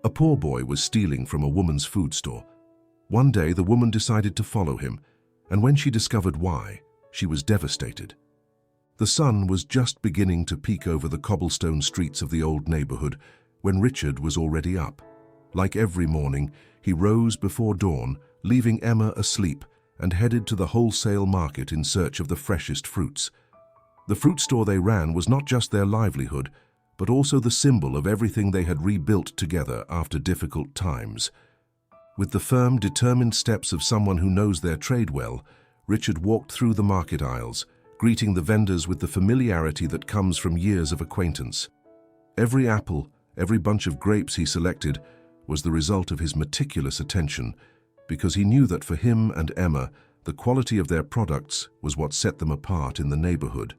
A poor boy was stealing from a woman's food store. One day, the woman decided to follow him, and when she discovered why, she was devastated. The sun was just beginning to peek over the cobblestone streets of the old neighborhood when Richard was already up. Like every morning, he rose before dawn, leaving Emma asleep, and headed to the wholesale market in search of the freshest fruits. The fruit store they ran was not just their livelihood, but also the symbol of everything they had rebuilt together after difficult times. With the firm, determined steps of someone who knows their trade well, Richard walked through the market aisles, greeting the vendors with the familiarity that comes from years of acquaintance. Every apple, every bunch of grapes he selected was the result of his meticulous attention, because he knew that for him and Emma, the quality of their products was what set them apart in the neighborhood.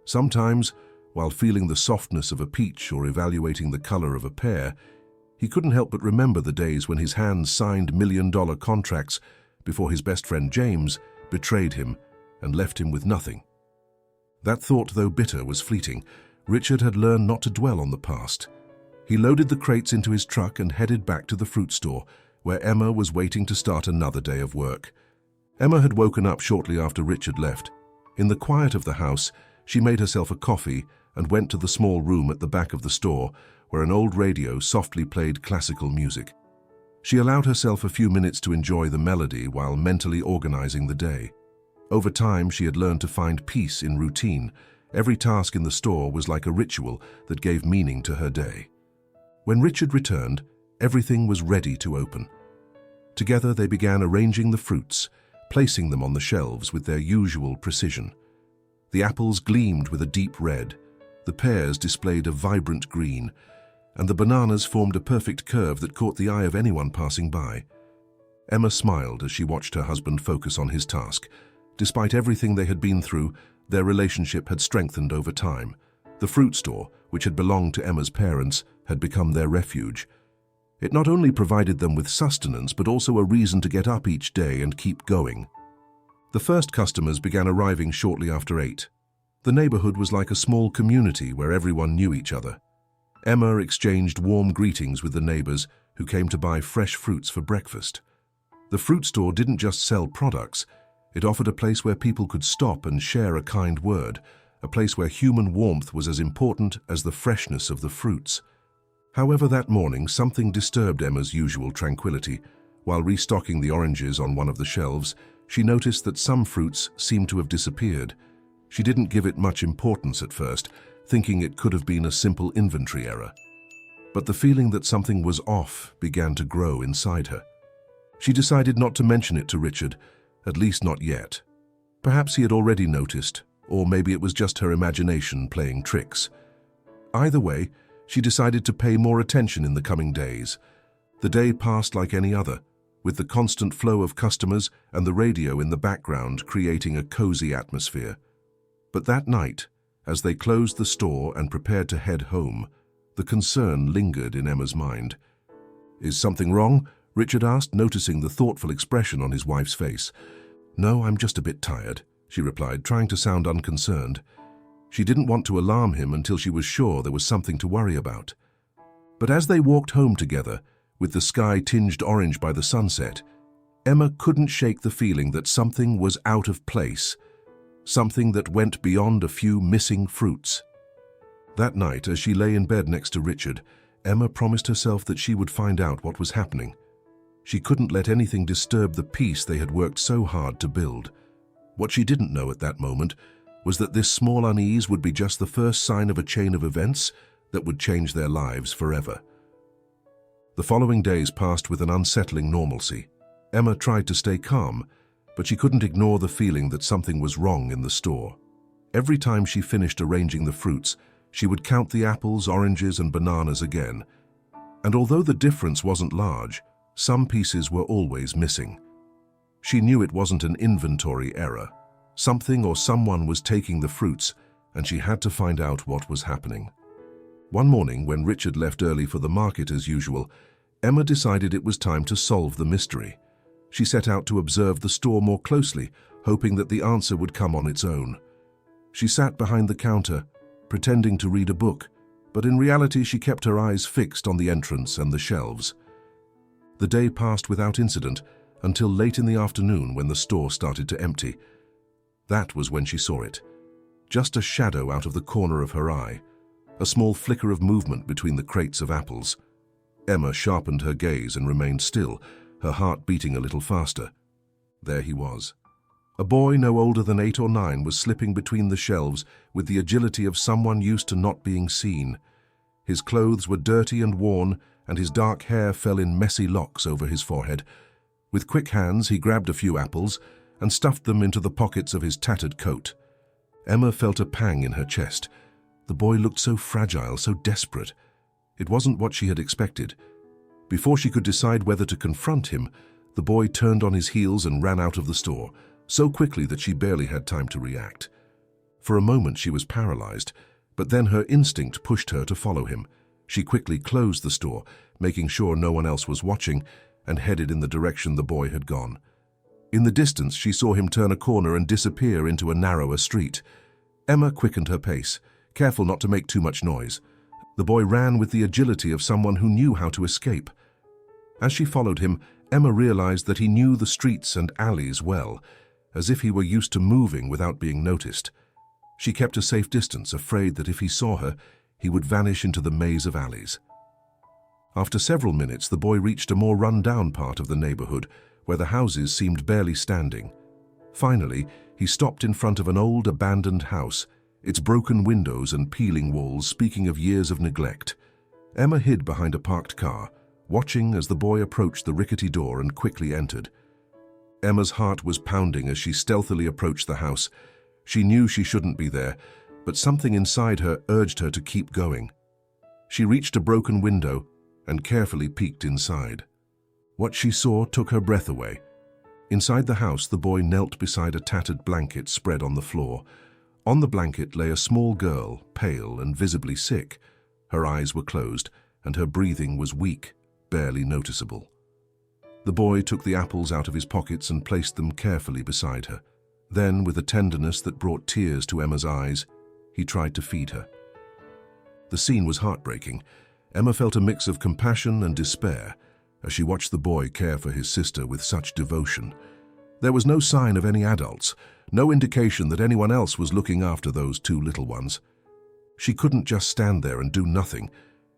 Sometimes, while feeling the softness of a peach or evaluating the color of a pear, he couldn't help but remember the days when his hands signed million-dollar contracts before his best friend James betrayed him and left him with nothing. That thought, though bitter, was fleeting. Richard had learned not to dwell on the past. He loaded the crates into his truck and headed back to the fruit store, where Emma was waiting to start another day of work. Emma had woken up shortly after Richard left. In the quiet of the house, she made herself a coffee and went to the small room at the back of the store, where an old radio softly played classical music. She allowed herself a few minutes to enjoy the melody while mentally organizing the day. Over time, she had learned to find peace in routine. Every task in the store was like a ritual that gave meaning to her day. When Richard returned, everything was ready to open. Together, they began arranging the fruits, placing them on the shelves with their usual precision. The apples gleamed with a deep red, the pears displayed a vibrant green, and the bananas formed a perfect curve that caught the eye of anyone passing by. Emma smiled as she watched her husband focus on his task. Despite everything they had been through, their relationship had strengthened over time. The fruit store, which had belonged to Emma's parents, had become their refuge. It not only provided them with sustenance, but also a reason to get up each day and keep going. The first customers began arriving shortly after 8. The neighborhood was like a small community where everyone knew each other. Emma exchanged warm greetings with the neighbors who came to buy fresh fruits for breakfast. The fruit store didn't just sell products, it offered a place where people could stop and share a kind word, a place where human warmth was as important as the freshness of the fruits. However, that morning, something disturbed Emma's usual tranquility. While restocking the oranges on one of the shelves, she noticed that some fruits seemed to have disappeared. She didn't give it much importance at first, thinking it could have been a simple inventory error. But the feeling that something was off began to grow inside her. She decided not to mention it to Richard, at least not yet. Perhaps he had already noticed, or maybe it was just her imagination playing tricks. Either way, she decided to pay more attention in the coming days. The day passed like any other, with the constant flow of customers and the radio in the background creating a cozy atmosphere. But that night, as they closed the store and prepared to head home, the concern lingered in Emma's mind. "Is something wrong?" Richard asked, noticing the thoughtful expression on his wife's face. "No, I'm just a bit tired," she replied, trying to sound unconcerned. She didn't want to alarm him until she was sure there was something to worry about. But as they walked home together, with the sky tinged orange by the sunset, Emma couldn't shake the feeling that something was out of place, something that went beyond a few missing fruits. That night, as she lay in bed next to Richard, Emma promised herself that she would find out what was happening. She couldn't let anything disturb the peace they had worked so hard to build. What she didn't know at that moment was that this small unease would be just the first sign of a chain of events that would change their lives forever. The following days passed with an unsettling normalcy. Emma tried to stay calm, but she couldn't ignore the feeling that something was wrong in the store. Every time she finished arranging the fruits, she would count the apples, oranges, and bananas again. And although the difference wasn't large, some pieces were always missing. She knew it wasn't an inventory error. Something or someone was taking the fruits, and she had to find out what was happening. One morning, when Richard left early for the market as usual, Emma decided it was time to solve the mystery. She set out to observe the store more closely, hoping that the answer would come on its own. She sat behind the counter, pretending to read a book, but in reality she kept her eyes fixed on the entrance and the shelves. The day passed without incident until late in the afternoon when the store started to empty. That was when she saw it. Just a shadow out of the corner of her eye, a small flicker of movement between the crates of apples. Emma sharpened her gaze and remained still, her heart beating a little faster. There he was. A boy no older than 8 or 9 was slipping between the shelves with the agility of someone used to not being seen. His clothes were dirty and worn, and his dark hair fell in messy locks over his forehead. With quick hands, he grabbed a few apples and stuffed them into the pockets of his tattered coat. Emma felt a pang in her chest. The boy looked so fragile, so desperate. It wasn't what she had expected. Before she could decide whether to confront him, the boy turned on his heels and ran out of the store, so quickly that she barely had time to react. For a moment she was paralyzed, but then her instinct pushed her to follow him. She quickly closed the store, making sure no one else was watching, and headed in the direction the boy had gone. In the distance, she saw him turn a corner and disappear into a narrower street. Emma quickened her pace, careful not to make too much noise. The boy ran with the agility of someone who knew how to escape. As she followed him, Emma realized that he knew the streets and alleys well, as if he were used to moving without being noticed. She kept a safe distance, afraid that if he saw her, he would vanish into the maze of alleys. After several minutes, the boy reached a more run-down part of the neighborhood, where the houses seemed barely standing. Finally, he stopped in front of an old, abandoned house, its broken windows and peeling walls speaking of years of neglect. Emma hid behind a parked car, watching as the boy approached the rickety door and quickly entered. Emma's heart was pounding as she stealthily approached the house. She knew she shouldn't be there, but something inside her urged her to keep going. She reached a broken window and carefully peeked inside. What she saw took her breath away. Inside the house, the boy knelt beside a tattered blanket spread on the floor. On the blanket lay a small girl, pale and visibly sick. Her eyes were closed, and her breathing was weak, barely noticeable. The boy took the apples out of his pockets and placed them carefully beside her. Then, with a tenderness that brought tears to Emma's eyes, he tried to feed her. The scene was heartbreaking. Emma felt a mix of compassion and despair as she watched the boy care for his sister with such devotion. There was no sign of any adults, no indication that anyone else was looking after those 2 little ones. She couldn't just stand there and do nothing.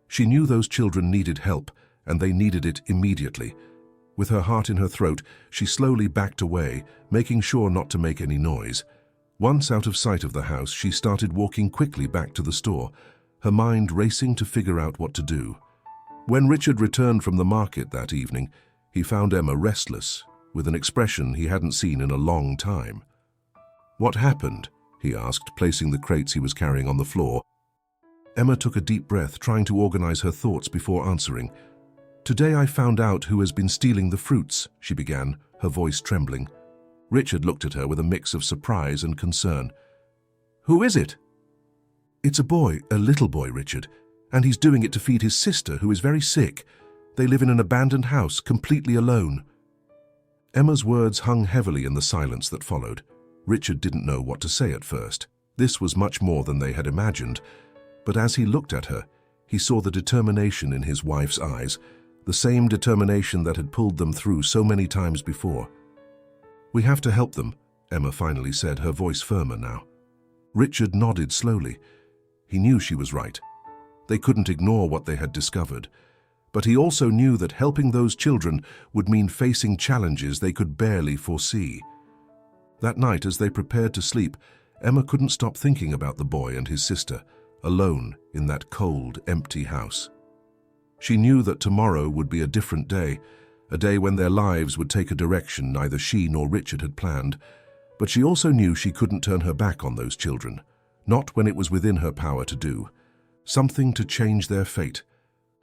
She knew those children needed help, and they needed it immediately. With her heart in her throat, she slowly backed away, making sure not to make any noise. Once out of sight of the house, she started walking quickly back to the store, her mind racing to figure out what to do. When Richard returned from the market that evening, he found Emma restless, with an expression he hadn't seen in a long time. "What happened?" he asked, placing the crates he was carrying on the floor. Emma took a deep breath, trying to organize her thoughts before answering. "Today I found out who has been stealing the fruits," she began, her voice trembling. Richard looked at her with a mix of surprise and concern. "Who is it?" "It's a boy, a little boy, Richard, and he's doing it to feed his sister, who is very sick. They live in an abandoned house, completely alone." Emma's words hung heavily in the silence that followed. Richard didn't know what to say at first. This was much more than they had imagined. But as he looked at her, he saw the determination in his wife's eyes, the same determination that had pulled them through so many times before. "We have to help them," Emma finally said, her voice firmer now. Richard nodded slowly. He knew she was right. They couldn't ignore what they had discovered. But he also knew that helping those children would mean facing challenges they could barely foresee. That night, as they prepared to sleep, Emma couldn't stop thinking about the boy and his sister, alone in that cold, empty house. She knew that tomorrow would be a different day, a day when their lives would take a direction neither she nor Richard had planned. But she also knew she couldn't turn her back on those children, not when it was within her power to do. Something to change their fate.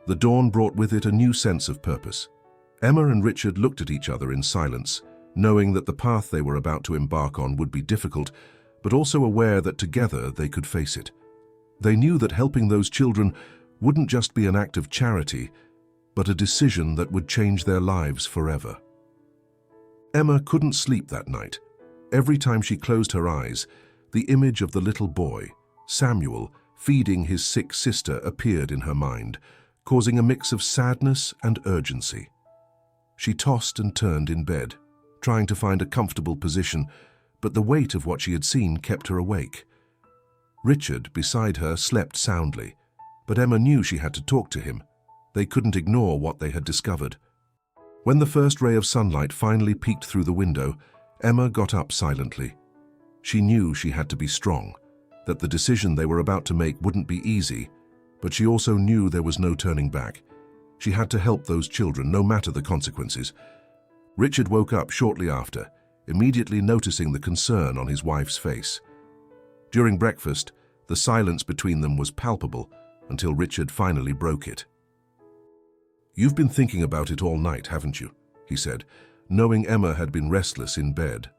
The dawn brought with it a new sense of purpose. Emma and Richard looked at each other in silence, knowing that the path they were about to embark on would be difficult, but also aware that together they could face it. They knew that helping those children wouldn't just be an act of charity, but a decision that would change their lives forever. Emma couldn't sleep that night. Every time she closed her eyes, the image of the little boy, Samuel, feeding his sick sister appeared in her mind, causing a mix of sadness and urgency. She tossed and turned in bed, trying to find a comfortable position, but the weight of what she had seen kept her awake. Richard, beside her, slept soundly, but Emma knew she had to talk to him. They couldn't ignore what they had discovered. When the first ray of sunlight finally peeked through the window, Emma got up silently. She knew she had to be strong, that the decision they were about to make wouldn't be easy, but she also knew there was no turning back. She had to help those children, no matter the consequences. Richard woke up shortly after, immediately noticing the concern on his wife's face. During breakfast, the silence between them was palpable until Richard finally broke it. "You've been thinking about it all night, haven't you?" he said, knowing Emma had been restless in bed.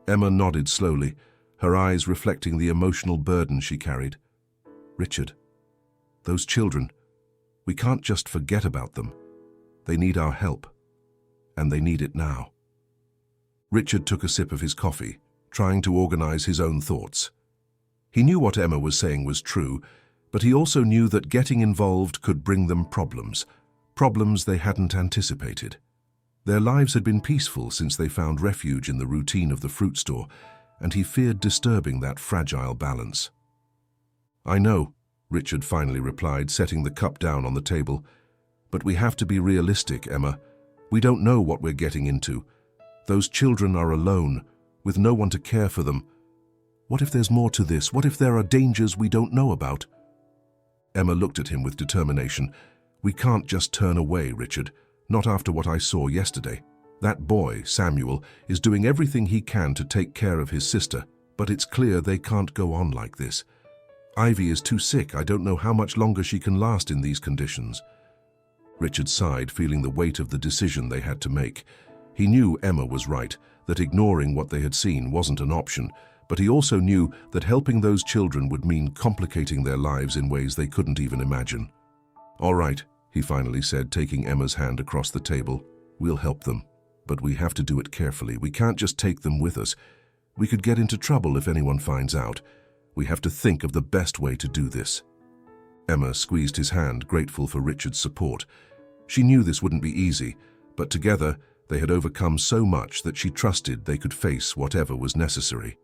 Emma nodded slowly, her eyes reflecting the emotional burden she carried. "Richard, those children, we can't just forget about them. They need our help, and they need it now." Richard took a sip of his coffee, trying to organize his own thoughts. He knew what Emma was saying was true, but he also knew that getting involved could bring them problems they hadn't anticipated. Their lives had been peaceful since they found refuge in the routine of the fruit store, and he feared disturbing that fragile balance. "I know," Richard finally replied, setting the cup down on the table. "But we have to be realistic, Emma. We don't know what we're getting into. Those children are alone, with no one to care for them. What if there's more to this? What if there are dangers we don't know about?" Emma looked at him with determination. "We can't just turn away, Richard. Not after what I saw yesterday. That boy, Samuel, is doing everything he can to take care of his sister, but it's clear they can't go on like this. Ivy is too sick. I don't know how much longer she can last in these conditions." Richard sighed, feeling the weight of the decision they had to make. He knew Emma was right, that ignoring what they had seen wasn't an option, but he also knew that helping those children would mean complicating their lives in ways they couldn't even imagine. "All right," he finally said, taking Emma's hand across the table. "We'll help them, but we have to do it carefully. We can't just take them with us. We could get into trouble if anyone finds out. We have to think of the best way to do this." Emma squeezed his hand, grateful for Richard's support. She knew this wouldn't be easy, but together they had overcome so much that she trusted they could face whatever was necessary.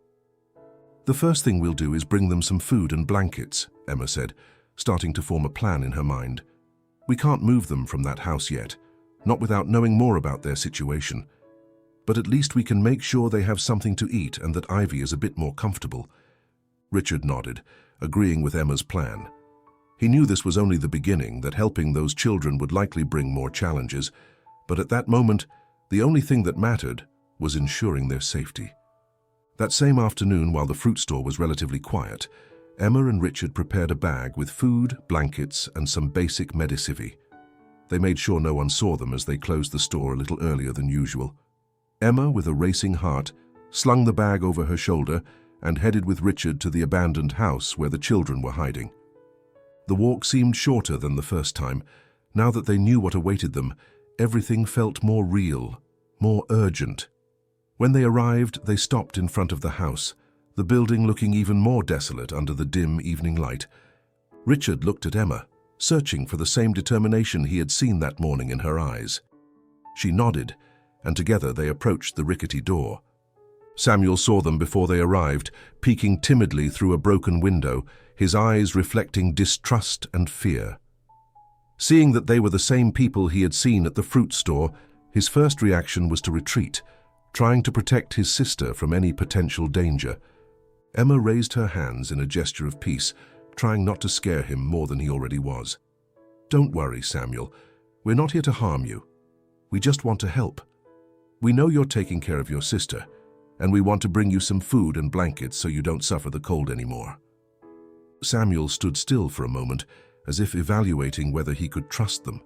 "The first thing we'll do is bring them some food and blankets," Emma said, starting to form a plan in her mind. "We can't move them from that house yet, not without knowing more about their situation. But at least we can make sure they have something to eat and that Ivy is a bit more comfortable." Richard nodded, agreeing with Emma's plan. He knew this was only the beginning, that helping those children would likely bring more challenges, but at that moment, the only thing that mattered was ensuring their safety. That same afternoon, while the fruit store was relatively quiet, Emma and Richard prepared a bag with food, blankets, and some basic medicivy. They made sure no one saw them as they closed the store a little earlier than usual. Emma, with a racing heart, slung the bag over her shoulder and headed with Richard to the abandoned house where the children were hiding. The walk seemed shorter than the first time. Now that they knew what awaited them, everything felt more real, more urgent. When they arrived, they stopped in front of the house, the building looking even more desolate under the dim evening light. Richard looked at Emma, searching for the same determination he had seen that morning in her eyes. She nodded, and together they approached the rickety door. Samuel saw them before they arrived, peeking timidly through a broken window, his eyes reflecting distrust and fear. Seeing that they were the same people he had seen at the fruit store, his first reaction was to retreat, trying to protect his sister from any potential danger. Emma raised her hands in a gesture of peace, trying not to scare him more than he already was. "Don't worry, Samuel. We're not here to harm you. We just want to help. We know you're taking care of your sister, and we want to bring you some food and blankets so you don't suffer the cold anymore." Samuel stood still for a moment, as if evaluating whether he could trust them.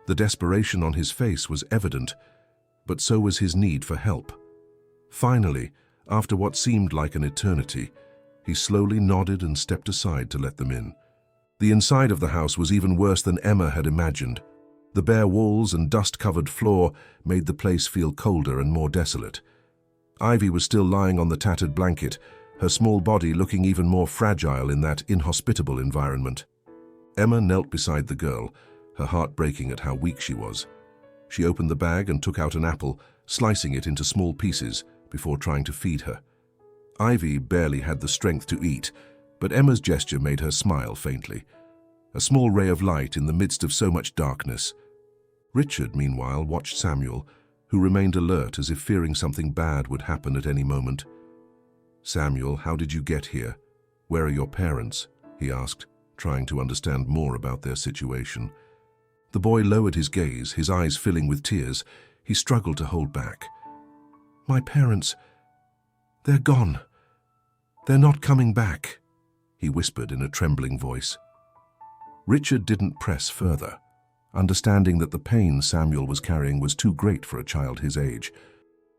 The desperation on his face was evident, but so was his need for help. Finally, after what seemed like an eternity, he slowly nodded and stepped aside to let them in. The inside of the house was even worse than Emma had imagined. The bare walls and dust-covered floor made the place feel colder and more desolate. Ivy was still lying on the tattered blanket, her small body looking even more fragile in that inhospitable environment. Emma knelt beside the girl, her heart breaking at how weak she was. She opened the bag and took out an apple, slicing it into small pieces before trying to feed her. Ivy barely had the strength to eat, but Emma's gesture made her smile faintly. A small ray of light in the midst of so much darkness. Richard, meanwhile, watched Samuel, who remained alert as if fearing something bad would happen at any moment. "Samuel, how did you get here? Where are your parents?" he asked, trying to understand more about their situation. The boy lowered his gaze, his eyes filling with tears. He struggled to hold back. "My parents, they're gone. They're not coming back," he whispered in a trembling voice. Richard didn't press further, understanding that the pain Samuel was carrying was too great for a child his age.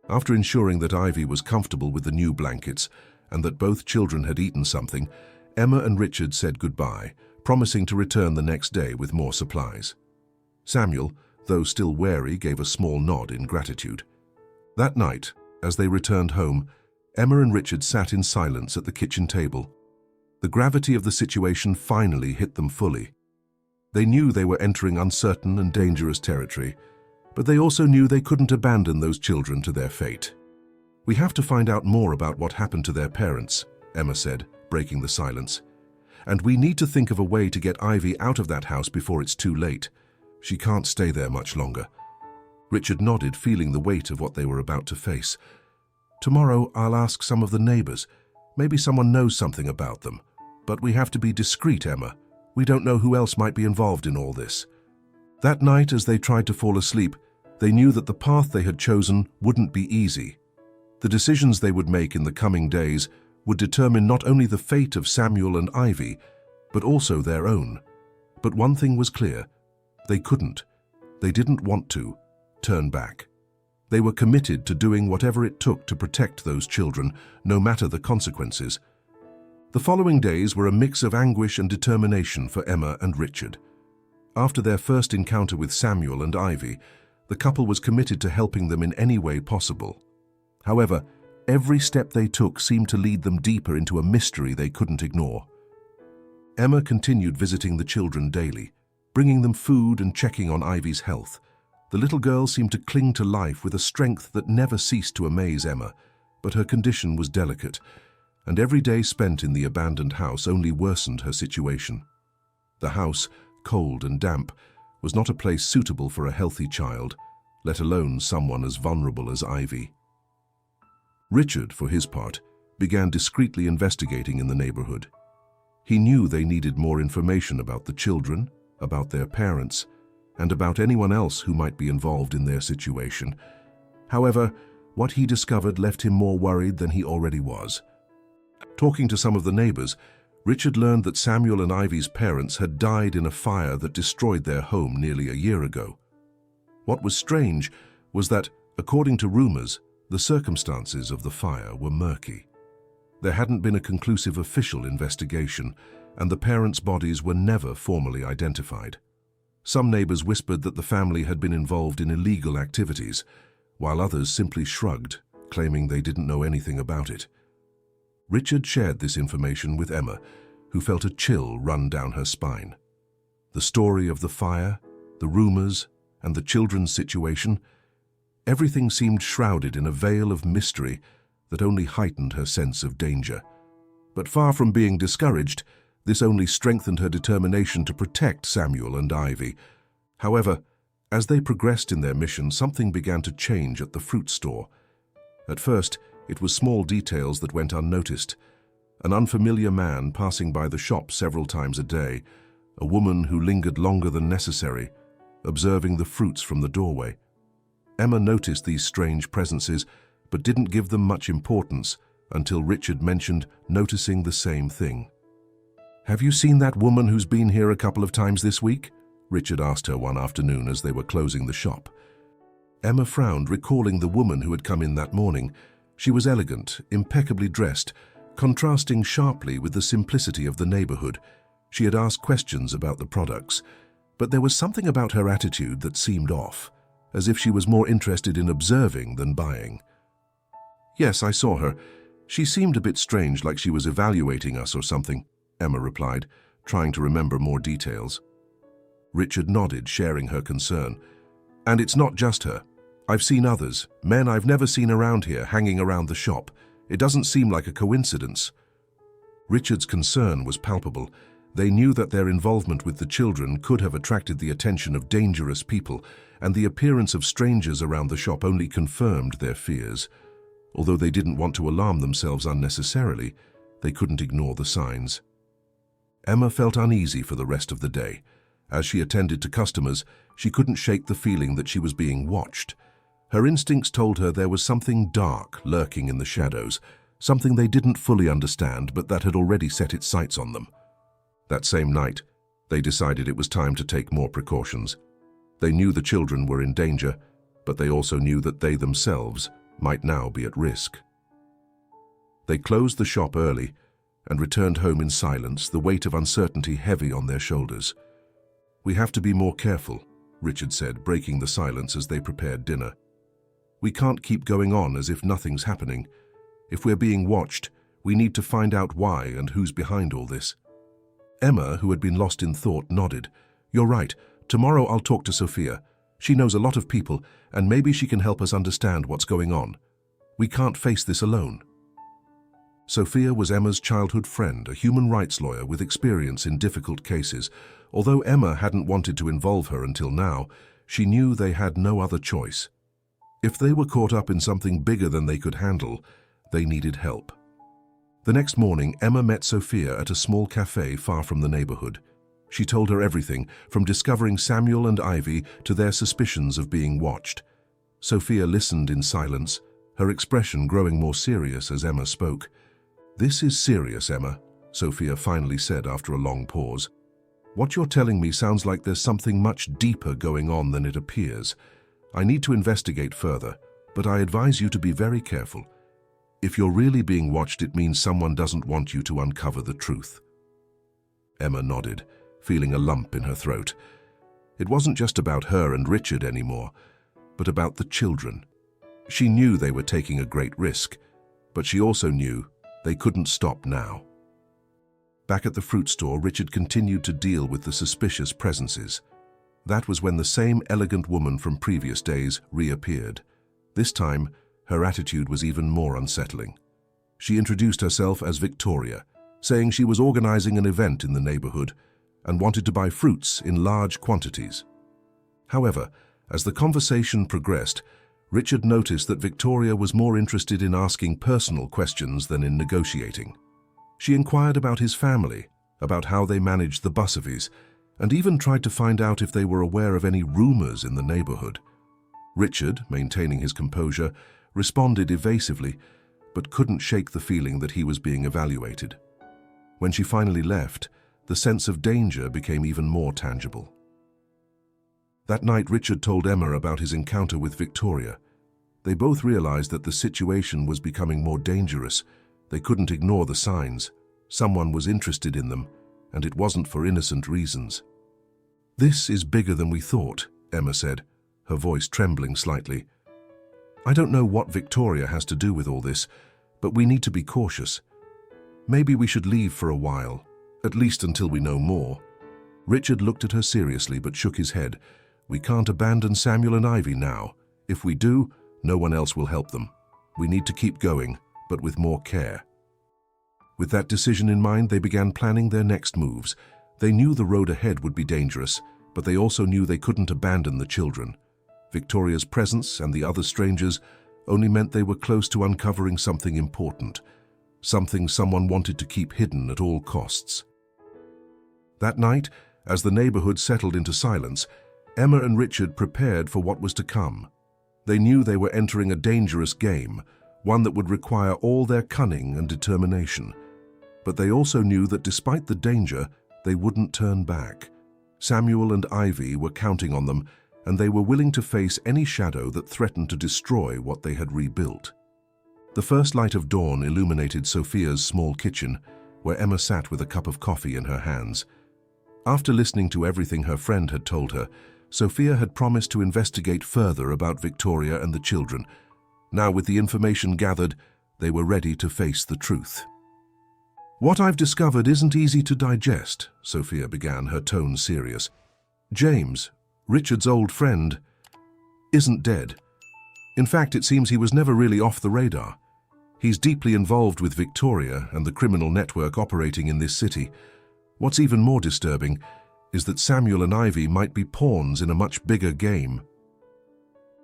After ensuring that Ivy was comfortable with the new blankets and that both children had eaten something, Emma and Richard said goodbye, promising to return the next day with more supplies. Samuel, though still wary, gave a small nod in gratitude. That night, as they returned home, Emma and Richard sat in silence at the kitchen table. The gravity of the situation finally hit them fully. They knew they were entering uncertain and dangerous territory, but they also knew they couldn't abandon those children to their fate. "We have to find out more about what happened to their parents," Emma said, breaking the silence. "And we need to think of a way to get Ivy out of that house before it's too late. She can't stay there much longer." Richard nodded, feeling the weight of what they were about to face. "Tomorrow I'll ask some of the neighbors. Maybe someone knows something about them. But we have to be discreet, Emma. We don't know who else might be involved in all this." That night, as they tried to fall asleep, they knew that the path they had chosen wouldn't be easy. The decisions they would make in the coming days would determine not only the fate of Samuel and Ivy, but also their own. But one thing was clear. They didn't want to, turn back. They were committed to doing whatever it took to protect those children, no matter the consequences. The following days were a mix of anguish and determination for Emma and Richard. After their first encounter with Samuel and Ivy, the couple was committed to helping them in any way possible. However, every step they took seemed to lead them deeper into a mystery they couldn't ignore. Emma continued visiting the children daily, bringing them food and checking on Ivy's health. The little girl seemed to cling to life with a strength that never ceased to amaze Emma, but her condition was delicate, and every day spent in the abandoned house only worsened her situation. The house, cold and damp, was not a place suitable for a healthy child, let alone someone as vulnerable as Ivy. Richard, for his part, began discreetly investigating in the neighborhood. He knew they needed more information about the children, about their parents, and about anyone else who might be involved in their situation. However, what he discovered left him more worried than he already was. Talking to some of the neighbors, Richard learned that Samuel and Ivy's parents had died in a fire that destroyed their home nearly a year ago. What was strange was that, according to rumors, the circumstances of the fire were murky. There hadn't been a conclusive official investigation, and the parents' bodies were never formally identified. Some neighbors whispered that the family had been involved in illegal activities, while others simply shrugged, claiming they didn't know anything about it. Richard shared this information with Emma, who felt a chill run down her spine. The story of the fire, the rumors, and the children's situation, everything seemed shrouded in a veil of mystery that only heightened her sense of danger. But far from being discouraged, this only strengthened her determination to protect Samuel and Ivy. However, as they progressed in their mission, something began to change at the fruit store. At first, it was small details that went unnoticed. An unfamiliar man passing by the shop several times a day, a woman who lingered longer than necessary, observing the fruits from the doorway. Emma noticed these strange presences, but didn't give them much importance until Richard mentioned noticing the same thing. "Have you seen that woman who's been here a couple of times this week?" Richard asked her one afternoon as they were closing the shop. Emma frowned, recalling the woman who had come in that morning. She was elegant, impeccably dressed, contrasting sharply with the simplicity of the neighborhood. She had asked questions about the products, but there was something about her attitude that seemed off, as if she was more interested in observing than buying. "Yes, I saw her. She seemed a bit strange, like she was evaluating us or something, Emma replied, trying to remember more details. Richard nodded, sharing her concern. And it's not just her. I've seen others, men I've never seen around here, hanging around the shop. It doesn't seem like a coincidence. Richard's concern was palpable. They knew that their involvement with the children could have attracted the attention of dangerous people, and the appearance of strangers around the shop only confirmed their fears. Although they didn't want to alarm themselves unnecessarily, they couldn't ignore the signs. Emma felt uneasy for the rest of the day. As she attended to customers, she couldn't shake the feeling that she was being watched. Her instincts told her there was something dark lurking in the shadows, something they didn't fully understand but that had already set its sights on them. That same night, they decided it was time to take more precautions. They knew the children were in danger, but they also knew that they themselves might now be at risk. They closed the shop early and returned home in silence, the weight of uncertainty heavy on their shoulders. "We have to be more careful," Richard said, breaking the silence as they prepared dinner. "We can't keep going on as if nothing's happening. If we're being watched, we need to find out why and who's behind all this." Emma, who had been lost in thought, nodded. "You're right. Tomorrow I'll talk to Sophia. She knows a lot of people, and maybe she can help us understand what's going on. We can't face this alone." Sophia was Emma's childhood friend, a human rights lawyer with experience in difficult cases. Although Emma hadn't wanted to involve her until now, she knew they had no other choice. If they were caught up in something bigger than they could handle, they needed help. The next morning, Emma met Sophia at a small cafe far from the neighborhood. She told her everything, from discovering Samuel and Ivy to their suspicions of being watched. Sophia listened in silence, her expression growing more serious as Emma spoke. "This is serious, Emma," Sophia finally said after a long pause. "What you're telling me sounds like there's something much deeper going on than it appears. I need to investigate further, but I advise you to be very careful. If you're really being watched, it means someone doesn't want you to uncover the truth." Emma nodded, feeling a lump in her throat. It wasn't just about her and Richard anymore, but about the children. She knew they were taking a great risk, but she also knew they couldn't stop now. Back at the fruit store, Richard continued to deal with the suspicious presences. That was when the same elegant woman from previous days reappeared. This time, her attitude was even more unsettling. She introduced herself as Victoria, saying she was organizing an event in the neighborhood and wanted to buy fruits in large quantities. However, as the conversation progressed, Richard noticed that Victoria was more interested in asking personal questions than in negotiating. She inquired about his family, about how they managed the Bussevies, and even tried to find out if they were aware of any rumors in the neighborhood. Richard, maintaining his composure, responded evasively, but couldn't shake the feeling that he was being evaluated. When she finally left, the sense of danger became even more tangible. That night, Richard told Emma about his encounter with Victoria. They both realized that the situation was becoming more dangerous. They couldn't ignore the signs. Someone was interested in them, and it wasn't for innocent reasons. "This is bigger than we thought," Emma said, her voice trembling slightly. "I don't know what Victoria has to do with all this, but we need to be cautious. Maybe we should leave for a while, at least until we know more." Richard looked at her seriously but shook his head. "We can't abandon Samuel and Ivy now. If we do, no one else will help them. We need to keep going, but with more care." With that decision in mind, they began planning their next moves. They knew the road ahead would be dangerous, but they also knew they couldn't abandon the children. Victoria's presence and the other strangers only meant they were close to uncovering something important, something someone wanted to keep hidden at all costs. That night, as the neighborhood settled into silence, Emma and Richard prepared for what was to come. They knew they were entering a dangerous game, one that would require all their cunning and determination. But they also knew that despite the danger, they wouldn't turn back. Samuel and Ivy were counting on them, and they were willing to face any shadow that threatened to destroy what they had rebuilt. The first light of dawn illuminated Sophia's small kitchen, where Emma sat with a cup of coffee in her hands. After listening to everything her friend had told her, Sophia had promised to investigate further about Victoria and the children. Now, with the information gathered, They were ready to face the truth. "What I've discovered isn't easy to digest," Sophia began, her tone serious. "James, Richard's old friend, isn't dead. In fact, it seems he was never really off the radar. He's deeply involved with Victoria and the criminal network operating in this city. What's even more disturbing is that Samuel and Ivy might be pawns in a much bigger game."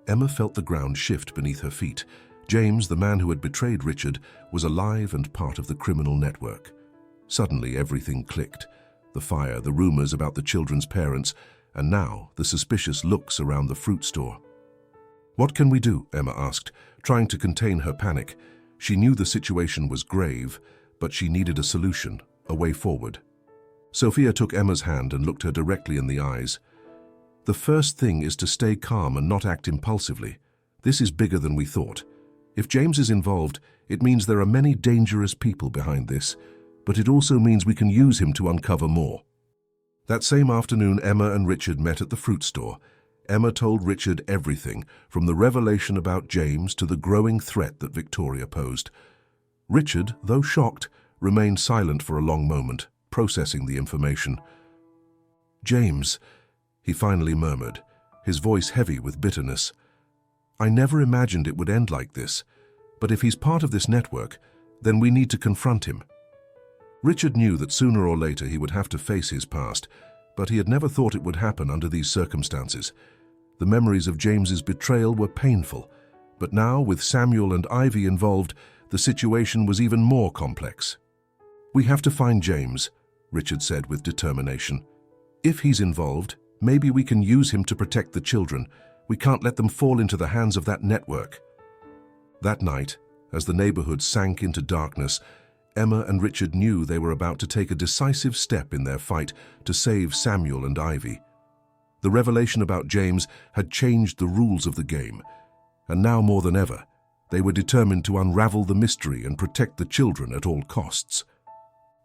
Emma felt the ground shift beneath her feet. James, the man who had betrayed Richard, was alive and part of the criminal network. Suddenly, everything clicked. The fire, the rumors about the children's parents, and now the suspicious looks around the fruit store. "What can we do?" Emma asked, trying to contain her panic. She knew the situation was grave, but she needed a solution, a way forward. Sophia took Emma's hand and looked her directly in the eyes. "The first thing is to stay calm and not act impulsively. This is bigger than we thought. If James is involved, it means there are many dangerous people behind this, but it also means we can use him to uncover more." That same afternoon, Emma and Richard met at the fruit store. Emma told Richard everything, from the revelation about James to the growing threat that Victoria posed. Richard, though shocked, remained silent for a long moment, processing the information. "James," he finally murmured, his voice heavy with bitterness. "I never imagined it would end like this, but if he's part of this network, then we need to confront him." Richard knew that sooner or later he would have to face his past, but he had never thought it would happen under these circumstances. The memories of James's betrayal were painful, but now, with Samuel and Ivy involved, the situation was even more complex. "We have to find James," Richard said with determination. "If he's involved, maybe we can use him to protect the children. We can't let them fall into the hands of that network." That night, as the neighborhood sank into darkness, Emma and Richard knew they were about to take a decisive step in their fight to save Samuel and Ivy. The revelation about James had changed the rules of the game, and now more than ever, they were determined to unravel the mystery and protect the children at all costs.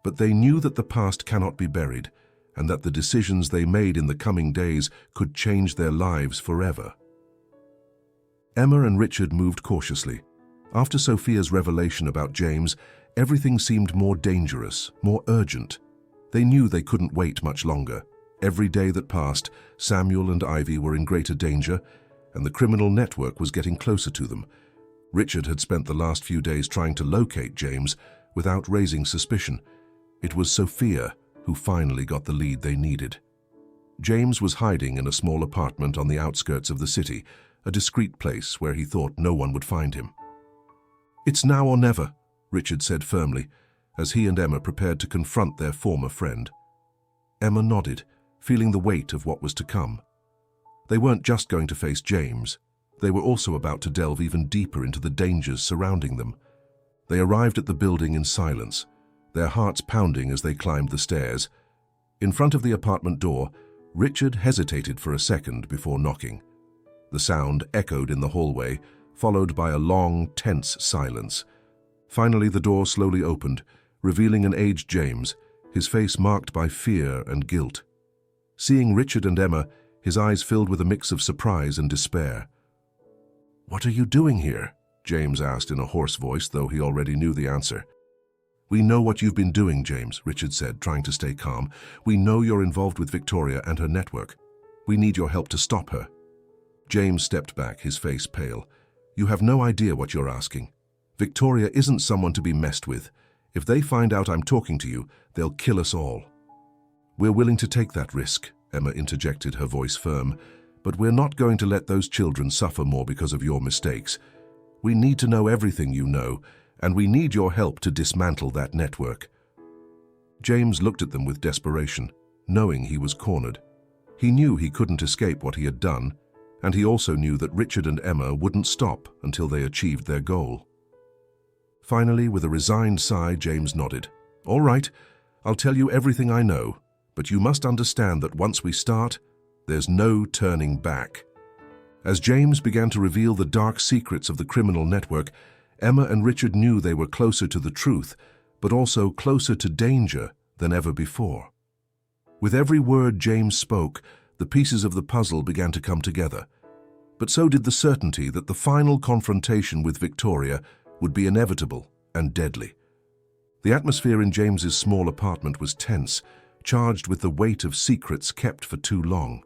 But they knew that the past cannot be buried, and that the decisions they made in the coming days could change their lives forever. Emma and Richard moved cautiously. After Sophia's revelation about James, everything seemed more dangerous, more urgent. They knew they couldn't wait much longer. Every day that passed, Samuel and Ivy were in greater danger, and the criminal network was getting closer to them. Richard had spent the last few days trying to locate James without raising suspicion. It was Sophia who finally got the lead they needed. James was hiding in a small apartment on the outskirts of the city, a discreet place where he thought no one would find him. "It's now or never," Richard said firmly, as he and Emma prepared to confront their former friend. Emma nodded, feeling the weight of what was to come. They weren't just going to face James. They were also about to delve even deeper into the dangers surrounding them. They arrived at the building in silence, their hearts pounding as they climbed the stairs. In front of the apartment door, Richard hesitated for a second before knocking. The sound echoed in the hallway, followed by a long, tense silence. Finally, the door slowly opened, revealing an aged James, his face marked by fear and guilt. Seeing Richard and Emma, his eyes filled with a mix of surprise and despair. "What are you doing here?" James asked in a hoarse voice, though he already knew the answer. "We know what you've been doing, James," Richard said, trying to stay calm. "We know you're involved with Victoria and her network. We need your help to stop her." James stepped back, his face pale. "You have no idea what you're asking. Victoria isn't someone to be messed with. If they find out I'm talking to you, they'll kill us all." "We're willing to take that risk," Emma interjected, her voice firm, "but we're not going to let those children suffer more because of your mistakes. We need to know everything you know, and we need your help to dismantle that network." James looked at them with desperation, knowing he was cornered. He knew he couldn't escape what he had done, and he also knew that Richard and Emma wouldn't stop until they achieved their goal. Finally, with a resigned sigh, James nodded. "All right, I'll tell you everything I know, but you must understand that once we start, there's no turning back." As James began to reveal the dark secrets of the criminal network, Emma and Richard knew they were closer to the truth, but also closer to danger than ever before. With every word James spoke, the pieces of the puzzle began to come together. But so did the certainty that the final confrontation with Victoria would be inevitable and deadly. The atmosphere in James's small apartment was tense, charged with the weight of secrets kept for too long.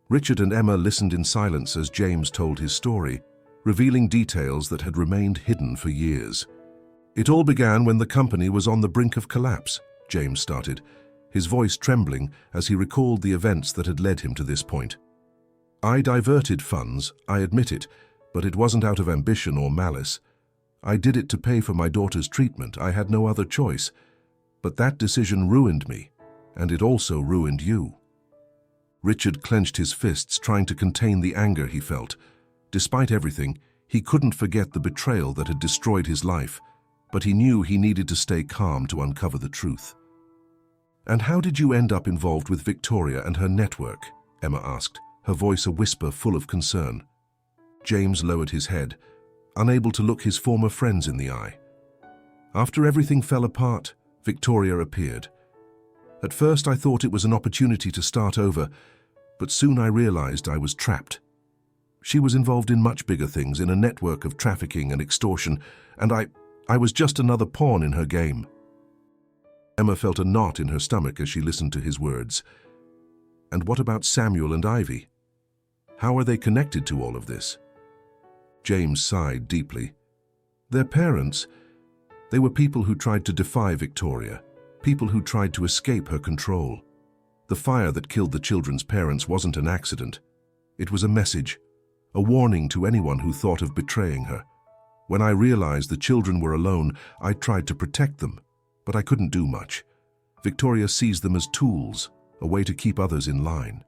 Richard and Emma listened in silence as James told his story, revealing details that had remained hidden for years. "It all began when the company was on the brink of collapse," James started, his voice trembling as he recalled the events that had led him to this point. "I diverted funds, I admit it, but it wasn't out of ambition or malice. I did it to pay for my daughter's treatment. I had no other choice. But that decision ruined me, and it also ruined you." Richard clenched his fists, trying to contain the anger he felt. Despite everything, he couldn't forget the betrayal that had destroyed his life, but he knew he needed to stay calm to uncover the truth. "And how did you end up involved with Victoria and her network?" Emma asked, her voice a whisper full of concern. James lowered his head, unable to look his former friends in the eye. "After everything fell apart, Victoria appeared. At first I thought it was an opportunity to start over, but soon I realized I was trapped. She was involved in much bigger things, in a network of trafficking and extortion, and I was just another pawn in her game." Emma felt a knot in her stomach as she listened to his words. "And what about Samuel and Ivy? How are they connected to all of this?" James sighed deeply. "Their parents, they were people who tried to defy Victoria, people who tried to escape her control. The fire that killed the children's parents wasn't an accident. It was a message, a warning to anyone who thought of betraying her. When I realized the children were alone, I tried to protect them, but I couldn't do much. Victoria sees them as tools, a way to keep others in line."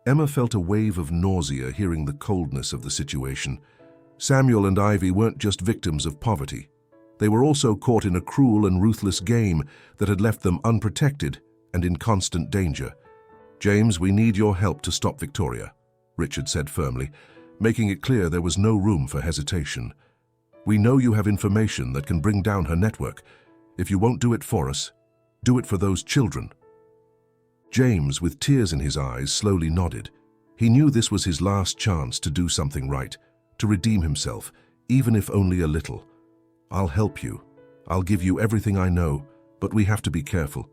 Emma felt a wave of nausea hearing the coldness of the situation. Samuel and Ivy weren't just victims of poverty. They were also caught in a cruel and ruthless game that had left them unprotected and in constant danger. "James, we need your help to stop Victoria," Richard said firmly, making it clear there was no room for hesitation. "We know you have information that can bring down her network. If you won't do it for us, do it for those children." James, with tears in his eyes, slowly nodded. He knew this was his last chance to do something right, to redeem himself, even if only a little. "I'll help you. I'll give you everything I know, but we have to be careful.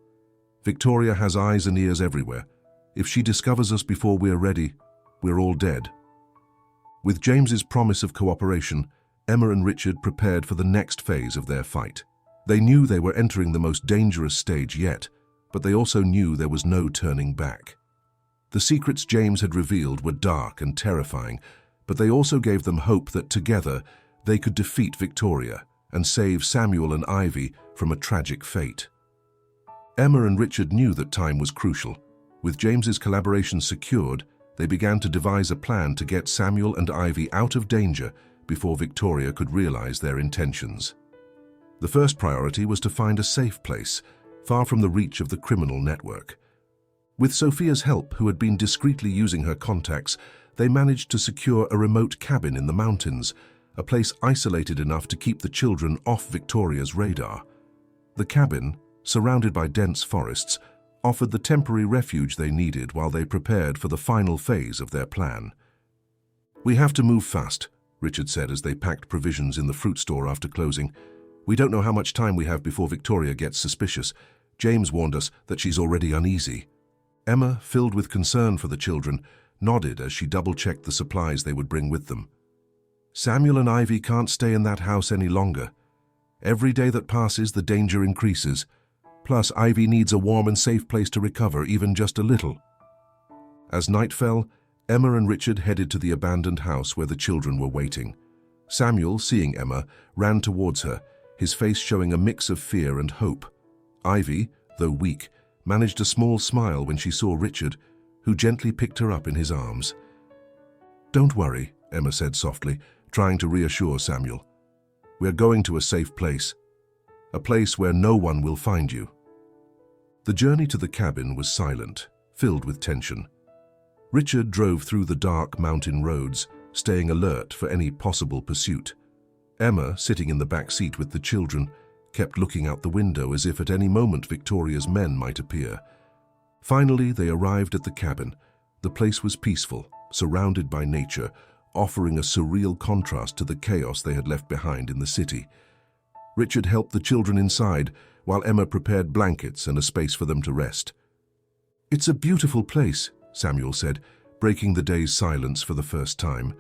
Victoria has eyes and ears everywhere. If she discovers us before we're ready, we're all dead." With James's promise of cooperation, Emma and Richard prepared for the next phase of their fight. They knew they were entering the most dangerous stage yet, but they also knew there was no turning back. The secrets James had revealed were dark and terrifying, but they also gave them hope that together they could defeat Victoria and save Samuel and Ivy from a tragic fate. Emma and Richard knew that time was crucial. With James's collaboration secured, they began to devise a plan to get Samuel and Ivy out of danger before Victoria could realize their intentions. The first priority was to find a safe place, far from the reach of the criminal network. With Sophia's help, who had been discreetly using her contacts, they managed to secure a remote cabin in the mountains, a place isolated enough to keep the children off Victoria's radar. The cabin, surrounded by dense forests, offered the temporary refuge they needed while they prepared for the final phase of their plan. "We have to move fast," Richard said as they packed provisions in the fruit store after closing. "We don't know how much time we have before Victoria gets suspicious. James warned us that she's already uneasy." Emma, filled with concern for the children, nodded as she double-checked the supplies they would bring with them. "Samuel and Ivy can't stay in that house any longer. Every day that passes, the danger increases. Plus, Ivy needs a warm and safe place to recover, even just a little." As night fell, Emma and Richard headed to the abandoned house where the children were waiting. Samuel, seeing Emma, ran towards her, his face showing a mix of fear and hope. Ivy, though weak, managed a small smile when she saw Richard, who gently picked her up in his arms. "Don't worry," Emma said softly, trying to reassure Samuel. "We're going to a safe place. A place where no one will find you." The journey to the cabin was silent, filled with tension. Richard drove through the dark mountain roads, staying alert for any possible pursuit. Emma, sitting in the back seat with the children, kept looking out the window as if at any moment Victoria's men might appear. Finally, they arrived at the cabin. The place was peaceful, surrounded by nature, offering a surreal contrast to the chaos they had left behind in the city. Richard helped the children inside, while Emma prepared blankets and a space for them to rest. "It's a beautiful place," Samuel said, breaking the day's silence for the first time.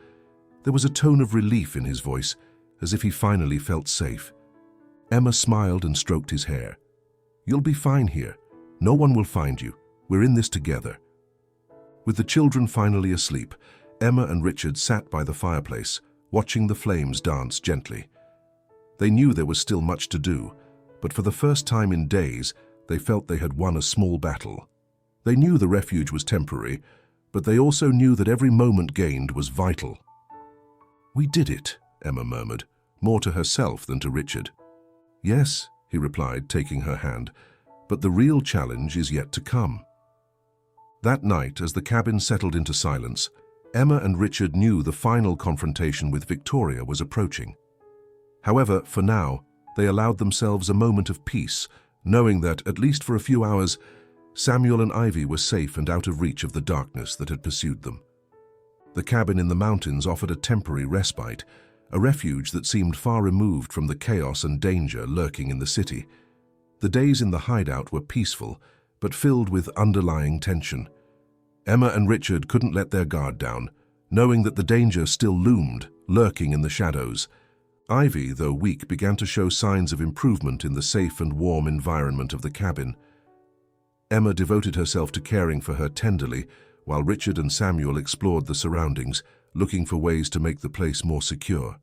There was a tone of relief in his voice, as if he finally felt safe. Emma smiled and stroked his hair. "You'll be fine here. No one will find you. We're in this together." With the children finally asleep, Emma and Richard sat by the fireplace, watching the flames dance gently. They knew there was still much to do, but for the first time in days, they felt they had won a small battle. They knew the refuge was temporary, but they also knew that every moment gained was vital. "We did it," Emma murmured, more to herself than to Richard. "Yes," he replied, taking her hand, "but the real challenge is yet to come." That night, as the cabin settled into silence, Emma and Richard knew the final confrontation with Victoria was approaching. However, for now, they allowed themselves a moment of peace, knowing that, at least for a few hours, Samuel and Ivy were safe and out of reach of the darkness that had pursued them. The cabin in the mountains offered a temporary respite, a refuge that seemed far removed from the chaos and danger lurking in the city. The days in the hideout were peaceful, but filled with underlying tension. Emma and Richard couldn't let their guard down, knowing that the danger still loomed, lurking in the shadows. Ivy, though weak, began to show signs of improvement in the safe and warm environment of the cabin. Emma devoted herself to caring for her tenderly, while Richard and Samuel explored the surroundings, looking for ways to make the place more secure.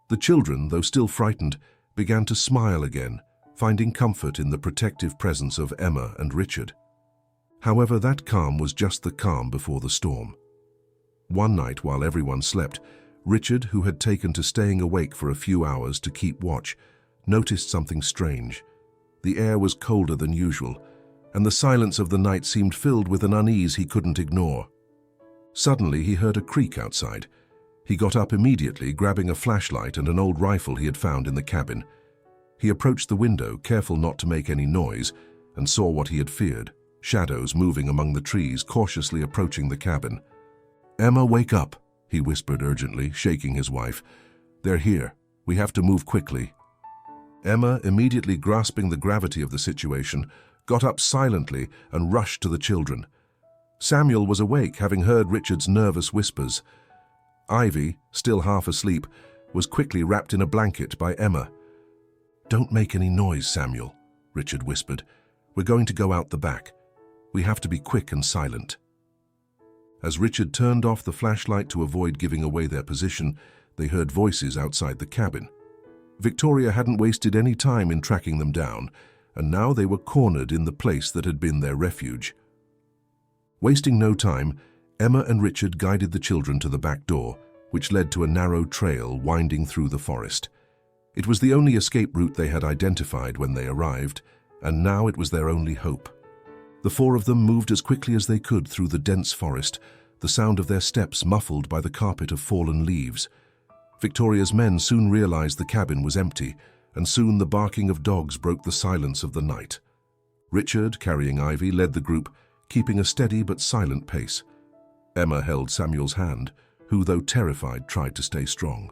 The children, though still frightened, began to smile again, finding comfort in the protective presence of Emma and Richard. However, that calm was just the calm before the storm. One night, while everyone slept, Richard, who had taken to staying awake for a few hours to keep watch, noticed something strange. The air was colder than usual, and the silence of the night seemed filled with an unease he couldn't ignore. Suddenly, he heard a creak outside. He got up immediately, grabbing a flashlight and an old rifle he had found in the cabin. He approached the window, careful not to make any noise, and saw what he had feared, shadows moving among the trees, cautiously approaching the cabin. "Emma, wake up," he whispered urgently, shaking his wife. "They're here. We have to move quickly." Emma, immediately grasping the gravity of the situation, got up silently and rushed to the children. Samuel was awake, having heard Richard's nervous whispers. Ivy, still half asleep, was quickly wrapped in a blanket by Emma. "Don't make any noise, Samuel," Richard whispered. "We're going to go out the back. We have to be quick and silent." As Richard turned off the flashlight to avoid giving away their position, they heard voices outside the cabin. Victoria hadn't wasted any time in tracking them down, and now they were cornered in the place that had been their refuge. Wasting no time, Emma and Richard guided the children to the back door, which led to a narrow trail winding through the forest. It was the only escape route they had identified when they arrived, and now it was their only hope. The four of them moved as quickly as they could through the dense forest, the sound of their steps muffled by the carpet of fallen leaves. Victoria's men soon realized the cabin was empty, and soon the barking of dogs broke the silence of the night. Richard, carrying Ivy, led the group, keeping a steady but silent pace. Emma held Samuel's hand, who, though terrified, tried to stay strong.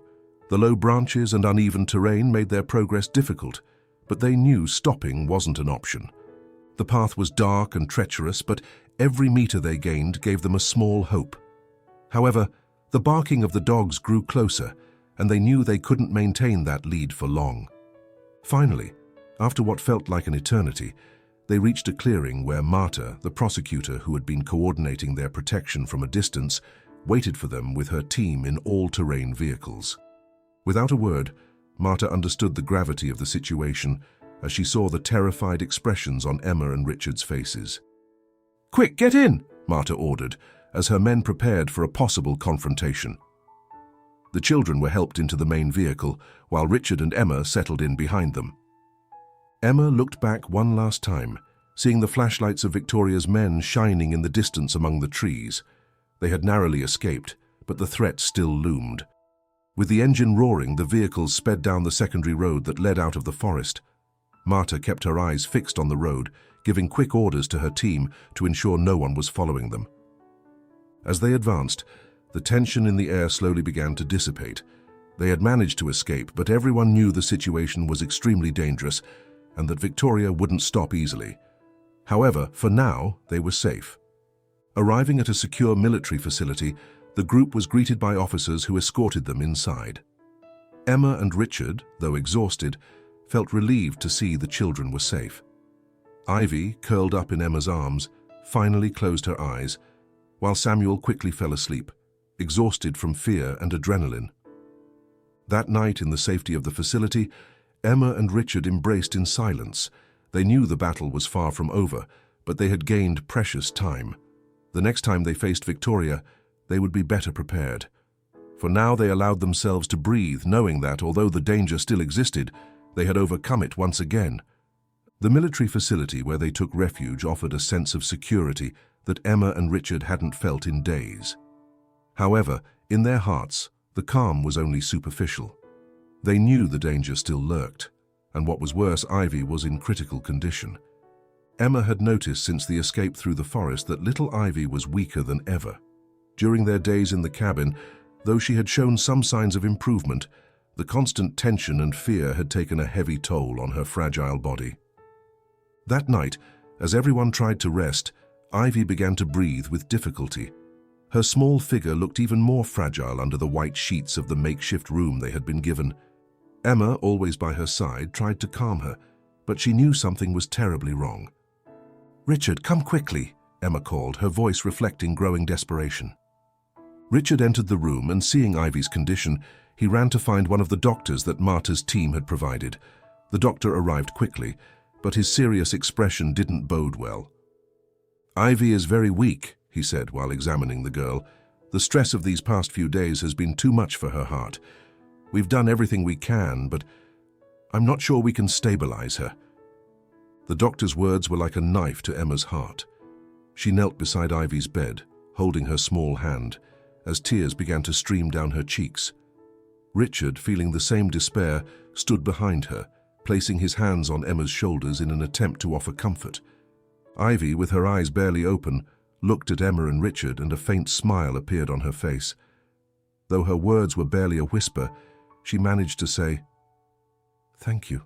The low branches and uneven terrain made their progress difficult, but they knew stopping wasn't an option. The path was dark and treacherous, but every meter they gained gave them a small hope. However, the barking of the dogs grew closer, and they knew they couldn't maintain that lead for long. Finally, after what felt like an eternity, they reached a clearing where Marta, the prosecutor who had been coordinating their protection from a distance, waited for them with her team in all-terrain vehicles. Without a word, Marta understood the gravity of the situation as she saw the terrified expressions on Emma and Richard's faces. "Quick, get in!" Marta ordered, as her men prepared for a possible confrontation. The children were helped into the main vehicle, while Richard and Emma settled in behind them. Emma looked back one last time, seeing the flashlights of Victoria's men shining in the distance among the trees. They had narrowly escaped, but the threat still loomed. With the engine roaring, the vehicles sped down the secondary road that led out of the forest. Marta kept her eyes fixed on the road, giving quick orders to her team to ensure no one was following them. As they advanced, The tension in the air slowly began to dissipate. They had managed to escape, but everyone knew the situation was extremely dangerous and that Victoria wouldn't stop easily. However, for now, they were safe. Arriving at a secure military facility, the group was greeted by officers who escorted them inside. Emma and Richard, though exhausted, felt relieved to see the children were safe. Ivy, curled up in Emma's arms, finally closed her eyes, while Samuel quickly fell asleep, exhausted from fear and adrenaline. That night, in the safety of the facility, Emma and Richard embraced in silence. They knew the battle was far from over, but they had gained precious time. The next time they faced Victoria, they would be better prepared. For now they allowed themselves to breathe, knowing that, although the danger still existed, they had overcome it once again. The military facility where they took refuge offered a sense of security that Emma and Richard hadn't felt in days. However, in their hearts, the calm was only superficial. They knew the danger still lurked, and what was worse, Ivy was in critical condition. Emma had noticed since the escape through the forest that little Ivy was weaker than ever. During their days in the cabin, though she had shown some signs of improvement, the constant tension and fear had taken a heavy toll on her fragile body. That night, as everyone tried to rest, Ivy began to breathe with difficulty. Her small figure looked even more fragile under the white sheets of the makeshift room they had been given. Emma, always by her side, tried to calm her, but she knew something was terribly wrong. "Richard, come quickly," Emma called, her voice reflecting growing desperation. Richard entered the room, and seeing Ivy's condition, he ran to find one of the doctors that Marta's team had provided. The doctor arrived quickly, but his serious expression didn't bode well. "Ivy is very weak," he said while examining the girl. "The stress of these past few days has been too much for her heart. We've done everything we can, but I'm not sure we can stabilize her." The doctor's words were like a knife to Emma's heart. She knelt beside Ivy's bed, holding her small hand, as tears began to stream down her cheeks. Richard, feeling the same despair, stood behind her, placing his hands on Emma's shoulders in an attempt to offer comfort. Ivy, with her eyes barely open, looked at Emma and Richard, and a faint smile appeared on her face. Though her words were barely a whisper, she managed to say, "Thank you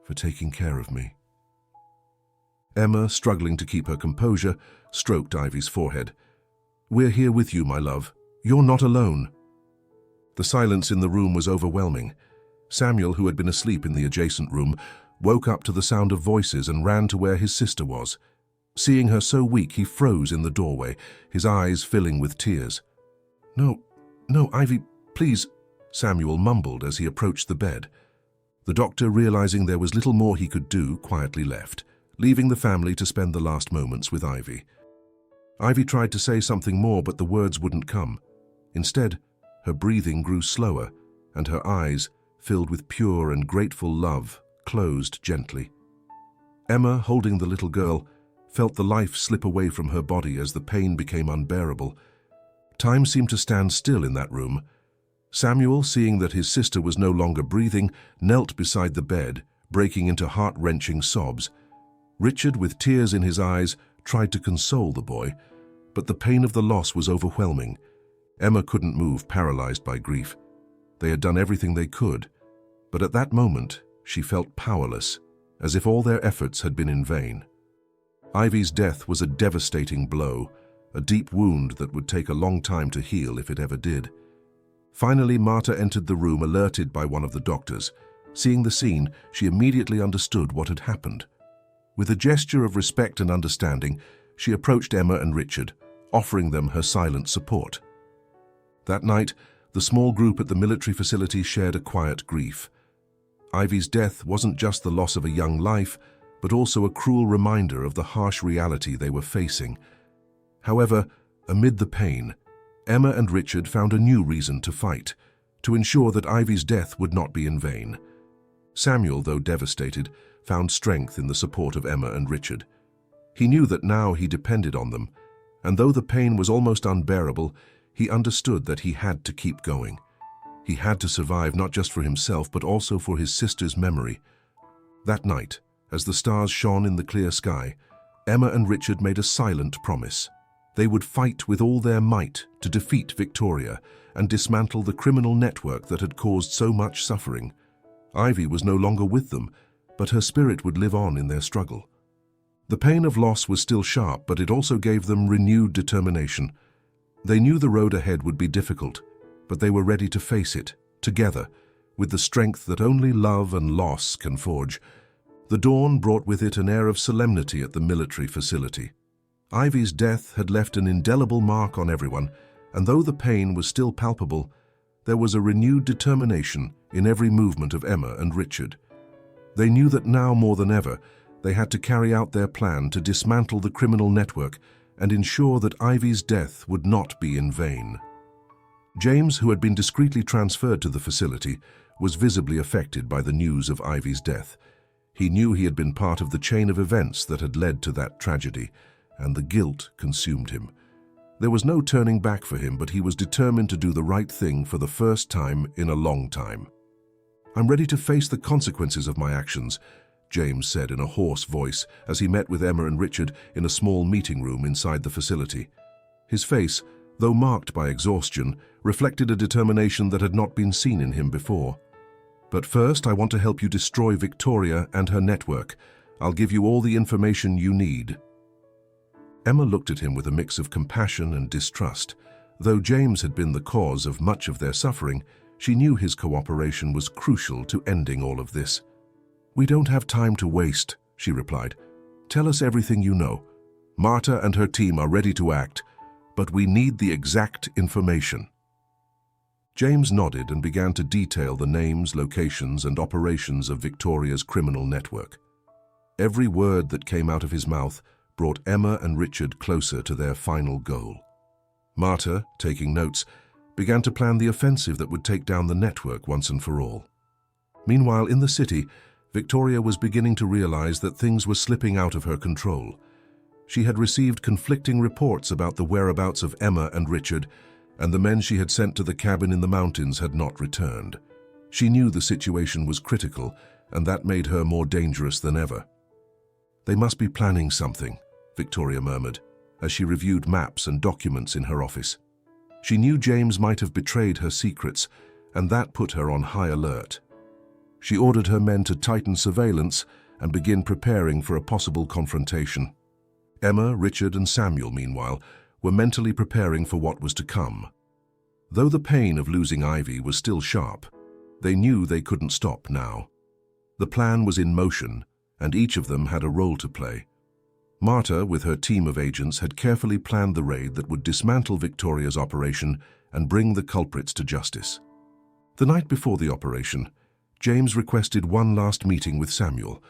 for taking care of me." Emma, struggling to keep her composure, stroked Ivy's forehead. "We're here with you, my love. You're not alone." The silence in the room was overwhelming. Samuel, who had been asleep in the adjacent room, woke up to the sound of voices and ran to where his sister was. Seeing her so weak, he froze in the doorway, his eyes filling with tears. No, Ivy, please," Samuel mumbled as he approached the bed. The doctor, realizing there was little more he could do, quietly left, leaving the family to spend the last moments with Ivy. Ivy tried to say something more, but the words wouldn't come. Instead, her breathing grew slower, and her eyes, filled with pure and grateful love, closed gently. Emma, holding the little girl, felt the life slip away from her body as the pain became unbearable. Time seemed to stand still in that room. Samuel, seeing that his sister was no longer breathing, knelt beside the bed, breaking into heart-wrenching sobs. Richard, with tears in his eyes, tried to console the boy, but the pain of the loss was overwhelming. Emma couldn't move, paralyzed by grief. They had done everything they could, but at that moment, she felt powerless, as if all their efforts had been in vain. Ivy's death was a devastating blow, a deep wound that would take a long time to heal if it ever did. Finally, Marta entered the room, alerted by one of the doctors. Seeing the scene, she immediately understood what had happened. With a gesture of respect and understanding, she approached Emma and Richard, offering them her silent support. That night, the small group at the military facility shared a quiet grief. Ivy's death wasn't just the loss of a young life, but also a cruel reminder of the harsh reality they were facing. However, amid the pain, Emma and Richard found a new reason to fight, to ensure that Ivy's death would not be in vain. Samuel, though devastated, found strength in the support of Emma and Richard. He knew that now he depended on them, and though the pain was almost unbearable, he understood that he had to keep going. He had to survive not just for himself, but also for his sister's memory. That night, as the stars shone in the clear sky, Emma and Richard made a silent promise. They would fight with all their might to defeat Victoria and dismantle the criminal network that had caused so much suffering. Ivy was no longer with them, but her spirit would live on in their struggle. The pain of loss was still sharp, but it also gave them renewed determination. They knew the road ahead would be difficult, but they were ready to face it, together, with the strength that only love and loss can forge. The dawn brought with it an air of solemnity at the military facility. Ivy's death had left an indelible mark on everyone, and though the pain was still palpable, there was a renewed determination in every movement of Emma and Richard. They knew that now more than ever, they had to carry out their plan to dismantle the criminal network and ensure that Ivy's death would not be in vain. James, who had been discreetly transferred to the facility, was visibly affected by the news of Ivy's death. He knew he had been part of the chain of events that had led to that tragedy, and the guilt consumed him. There was no turning back for him, but he was determined to do the right thing for the first time in a long time. "I'm ready to face the consequences of my actions," James said in a hoarse voice as he met with Emma and Richard in a small meeting room inside the facility. His face, though marked by exhaustion, reflected a determination that had not been seen in him before. "But first, I want to help you destroy Victoria and her network. I'll give you all the information you need." Emma looked at him with a mix of compassion and distrust. Though James had been the cause of much of their suffering, she knew his cooperation was crucial to ending all of this. "We don't have time to waste," she replied. "Tell us everything you know. Marta and her team are ready to act, but we need the exact information." James nodded and began to detail the names, locations, and operations of Victoria's criminal network. Every word that came out of his mouth brought Emma and Richard closer to their final goal. Marta, taking notes, began to plan the offensive that would take down the network once and for all. Meanwhile, in the city, Victoria was beginning to realize that things were slipping out of her control. She had received conflicting reports about the whereabouts of Emma and Richard, and the men she had sent to the cabin in the mountains had not returned. She knew the situation was critical, and that made her more dangerous than ever. "They must be planning something," Victoria murmured, as she reviewed maps and documents in her office. She knew James might have betrayed her secrets, and that put her on high alert. She ordered her men to tighten surveillance and begin preparing for a possible confrontation. Emma, Richard, and Samuel, meanwhile, were mentally preparing for what was to come. Though the pain of losing Ivy was still sharp, they knew they couldn't stop now. The plan was in motion, and each of them had a role to play. Marta, with her team of agents, had carefully planned the raid that would dismantle Victoria's operation and bring the culprits to justice. The night before the operation, James requested one last meeting with Samuel.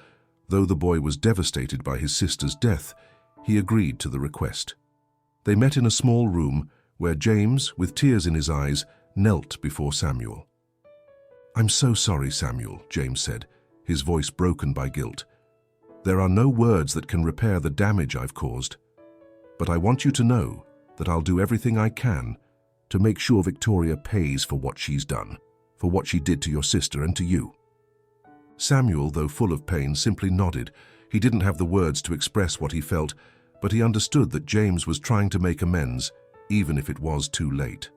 Though the boy was devastated by his sister's death, he agreed to the request. They met in a small room where James, with tears in his eyes, knelt before Samuel. "I'm so sorry, Samuel," James said, his voice broken by guilt. "There are no words that can repair the damage I've caused. But I want you to know that I'll do everything I can to make sure Victoria pays for what she's done, for what she did to your sister and to you." Samuel, though full of pain, simply nodded. He didn't have the words to express what he felt, but he understood that James was trying to make amends, even if it was too late.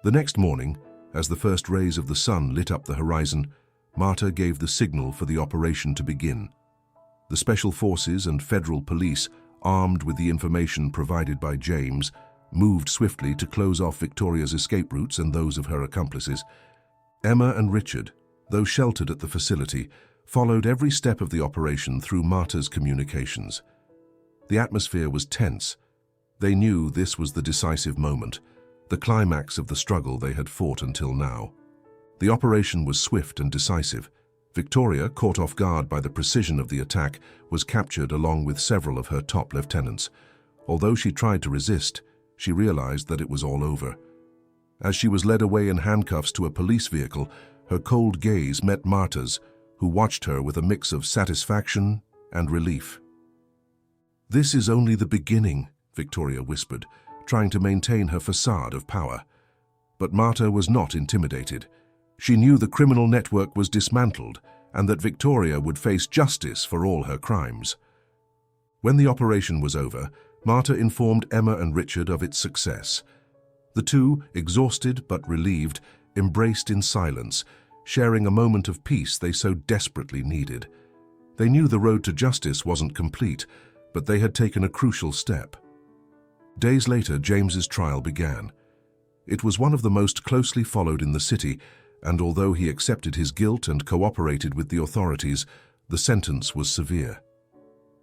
The next morning, as the first rays of the sun lit up the horizon, Marta gave the signal for the operation to begin. The special forces and federal police, armed with the information provided by James, moved swiftly to close off Victoria's escape routes and those of her accomplices. Emma and Richard, though sheltered at the facility, followed every step of the operation through Marta's communications. The atmosphere was tense. They knew this was the decisive moment, the climax of the struggle they had fought until now. The operation was swift and decisive. Victoria, caught off guard by the precision of the attack, was captured along with several of her top lieutenants. Although she tried to resist, she realized that it was all over. As she was led away in handcuffs to a police vehicle, her cold gaze met Marta's, who watched her with a mix of satisfaction and relief. "This is only the beginning," Victoria whispered, trying to maintain her facade of power. But Marta was not intimidated. She knew the criminal network was dismantled and that Victoria would face justice for all her crimes. When the operation was over, Marta informed Emma and Richard of its success. The two, exhausted but relieved, embraced in silence, sharing a moment of peace they so desperately needed. They knew the road to justice wasn't complete, but they had taken a crucial step. Days later, James's trial began. It was one of the most closely followed in the city, and although he accepted his guilt and cooperated with the authorities, the sentence was severe.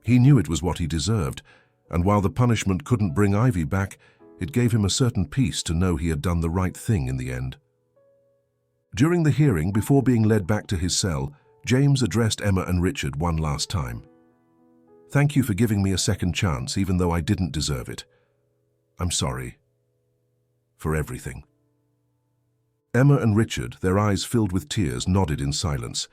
He knew it was what he deserved, and while the punishment couldn't bring Ivy back, it gave him a certain peace to know he had done the right thing in the end. During the hearing, before being led back to his cell, James addressed Emma and Richard one last time. "Thank you for giving me a second chance, even though I didn't deserve it. I'm sorry for everything." Emma and Richard, their eyes filled with tears, nodded in silence.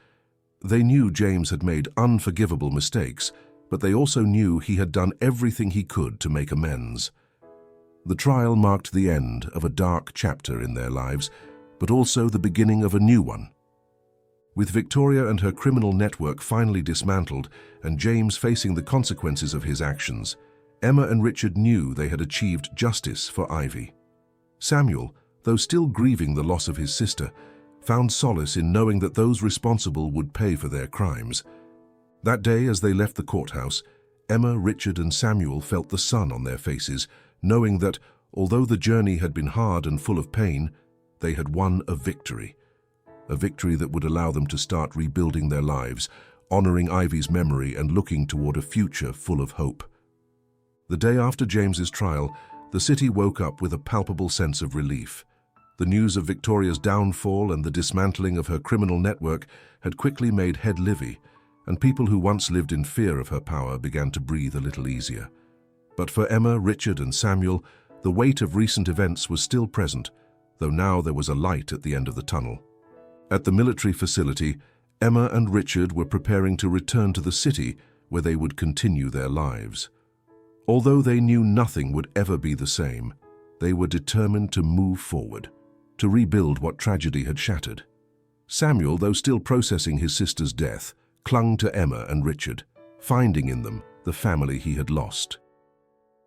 They knew James had made unforgivable mistakes, but they also knew he had done everything he could to make amends. The trial marked the end of a dark chapter in their lives, but also the beginning of a new one. With Victoria and her criminal network finally dismantled and James facing the consequences of his actions, Emma and Richard knew they had achieved justice for Ivy. Samuel, though still grieving the loss of his sister, found solace in knowing that those responsible would pay for their crimes. That day, as they left the courthouse, Emma, Richard, and Samuel felt the sun on their faces, knowing that, although the journey had been hard and full of pain, they had won a victory that would allow them to start rebuilding their lives, honoring Ivy's memory and looking toward a future full of hope. The day after James's trial, the city woke up with a palpable sense of relief. The news of Victoria's downfall and the dismantling of her criminal network had quickly made head livy, and people who once lived in fear of her power began to breathe a little easier. But for Emma, Richard, and Samuel, the weight of recent events was still present, though now there was a light at the end of the tunnel. At the military facility, Emma and Richard were preparing to return to the city where they would continue their lives. Although they knew nothing would ever be the same, they were determined to move forward, to rebuild what tragedy had shattered. Samuel, though still processing his sister's death, clung to Emma and Richard, finding in them the family he had lost.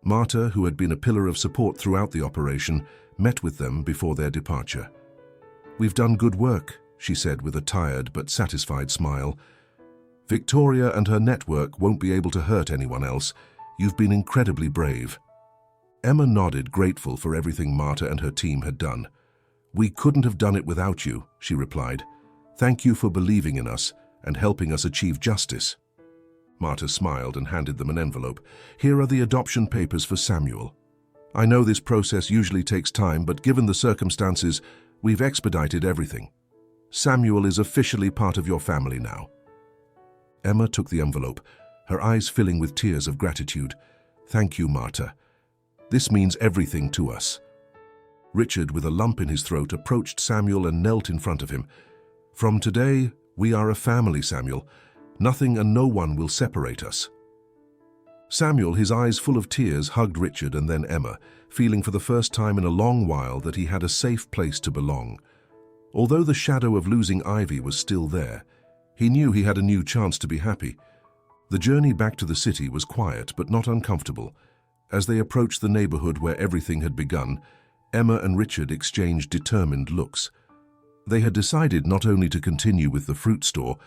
Marta, who had been a pillar of support throughout the operation, met with them before their departure. "We've done good work," she said with a tired but satisfied smile. "Victoria and her network won't be able to hurt anyone else. You've been incredibly brave." Emma nodded, grateful for everything Marta and her team had done. "We couldn't have done it without you," she replied. "Thank you for believing in us and helping us achieve justice." Marta smiled and handed them an envelope. "Here are the adoption papers for Samuel. I know this process usually takes time, but given the circumstances, we've expedited everything. Samuel is officially part of your family now." Emma took the envelope, her eyes filling with tears of gratitude. "Thank you, Marta. This means everything to us." Richard, with a lump in his throat, approached Samuel and knelt in front of him. "From today, we are a family, Samuel. Nothing and no one will separate us." Samuel, his eyes full of tears, hugged Richard and then Emma, feeling for the first time in a long while that he had a safe place to belong. Although the shadow of losing Ivy was still there, he knew he had a new chance to be happy. The journey back to the city was quiet but not uncomfortable. As they approached the neighborhood where everything had begun, Emma and Richard exchanged determined looks. They had decided not only to continue with the fruit store,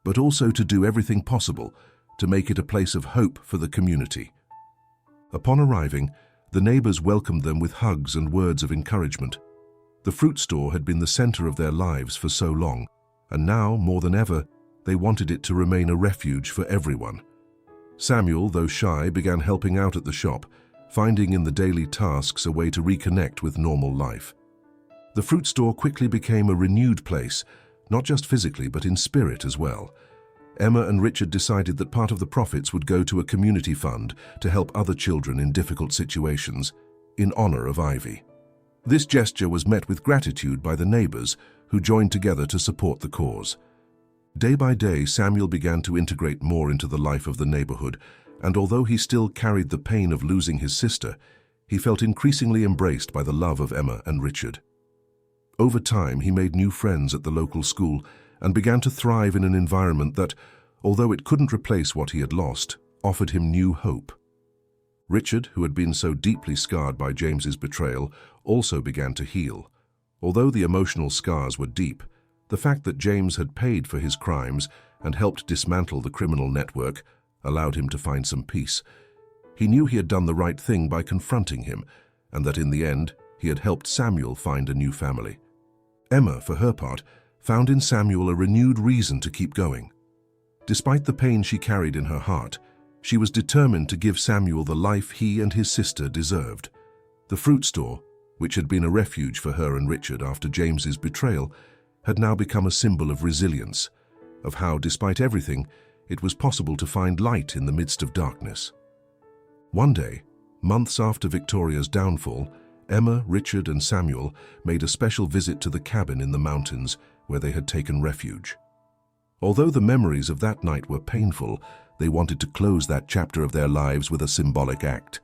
but also to do everything possible to make it a place of hope for the community. Upon arriving, the neighbors welcomed them with hugs and words of encouragement. The fruit store had been the center of their lives for so long, and now, more than ever, they wanted it to remain a refuge for everyone. Samuel, though shy, began helping out at the shop, finding in the daily tasks a way to reconnect with normal life. The fruit store quickly became a renewed place, not just physically but in spirit as well. Emma and Richard decided that part of the profits would go to a community fund to help other children in difficult situations, in honor of Ivy. This gesture was met with gratitude by the neighbors, who joined together to support the cause. Day by day, Samuel began to integrate more into the life of the neighborhood, and although he still carried the pain of losing his sister, he felt increasingly embraced by the love of Emma and Richard. Over time, he made new friends at the local school and began to thrive in an environment that, although it couldn't replace what he had lost, offered him new hope. Richard, who had been so deeply scarred by James's betrayal, also began to heal. Although the emotional scars were deep, the fact that James had paid for his crimes and helped dismantle the criminal network allowed him to find some peace. He knew he had done the right thing by confronting him, and that in the end, he had helped Samuel find a new family. Emma, for her part, found in Samuel a renewed reason to keep going. Despite the pain she carried in her heart, she was determined to give Samuel the life he and his sister deserved. The fruit store, which had been a refuge for her and Richard after James's betrayal, had now become a symbol of resilience, of how, despite everything, it was possible to find light in the midst of darkness. One day, months after Victoria's downfall, Emma, Richard, and Samuel made a special visit to the cabin in the mountains where they had taken refuge. Although the memories of that night were painful, they wanted to close that chapter of their lives with a symbolic act.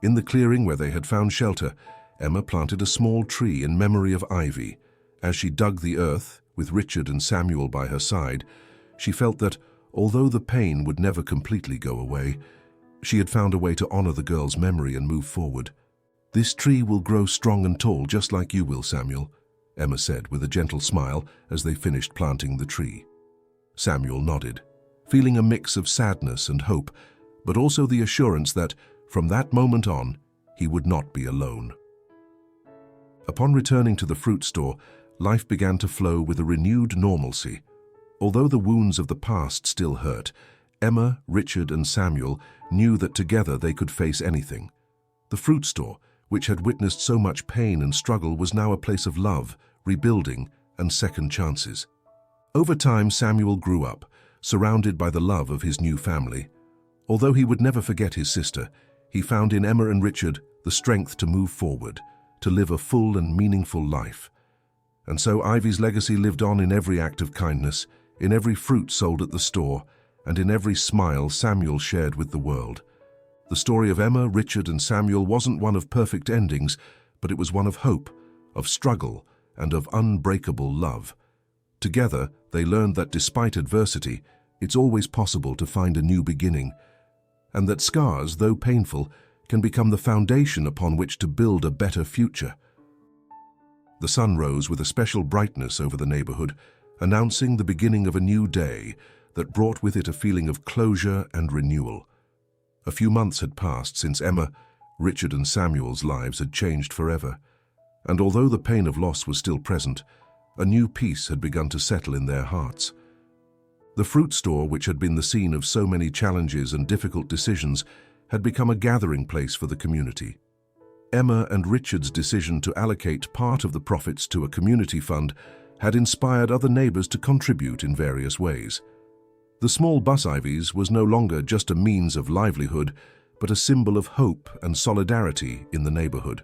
In the clearing where they had found shelter, Emma planted a small tree in memory of Ivy. As she dug the earth, with Richard and Samuel by her side, she felt that, although the pain would never completely go away, she had found a way to honor the girl's memory and move forward. "This tree will grow strong and tall, just like you will, Samuel," Emma said with a gentle smile as they finished planting the tree. Samuel nodded, feeling a mix of sadness and hope, but also the assurance that, from that moment on, he would not be alone. Upon returning to the fruit store, life began to flow with a renewed normalcy. Although the wounds of the past still hurt, Emma, Richard, and Samuel knew that together they could face anything. The fruit store, which had witnessed so much pain and struggle, was now a place of love, rebuilding, and second chances. Over time, Samuel grew up, surrounded by the love of his new family. Although he would never forget his sister, he found in Emma and Richard the strength to move forward, to live a full and meaningful life. And so Ivy's legacy lived on in every act of kindness, in every fruit sold at the store, and in every smile Samuel shared with the world. The story of Emma, Richard, and Samuel wasn't one of perfect endings, but it was one of hope, of struggle, and of unbreakable love. Together, they learned that despite adversity, it's always possible to find a new beginning, and that scars, though painful, can become the foundation upon which to build a better future. The sun rose with a special brightness over the neighborhood, announcing the beginning of a new day that brought with it a feeling of closure and renewal. A few months had passed since Emma, Richard, and Samuel's lives had changed forever, and although the pain of loss was still present, a new peace had begun to settle in their hearts. The fruit store, which had been the scene of so many challenges and difficult decisions, had become a gathering place for the community. Emma and Richard's decision to allocate part of the profits to a community fund had inspired other neighbors to contribute in various ways. The small bus Ivies was no longer just a means of livelihood, but a symbol of hope and solidarity in the neighborhood.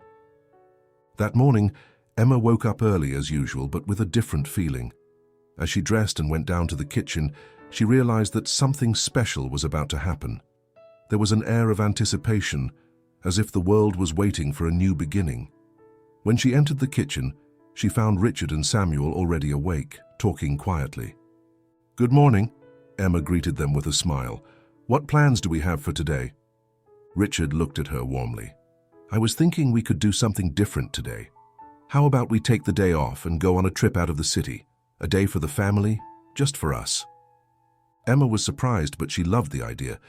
That morning, Emma woke up early as usual, but with a different feeling. As she dressed and went down to the kitchen, she realized that something special was about to happen. There was an air of anticipation, as if the world was waiting for a new beginning. When she entered the kitchen, she found Richard and Samuel already awake, talking quietly. "Good morning," Emma greeted them with a smile. "What plans do we have for today?" Richard looked at her warmly. "I was thinking we could do something different today. How about we take the day off and go on a trip out of the city? A day for the family, just for us." Emma was surprised, but she loved the idea.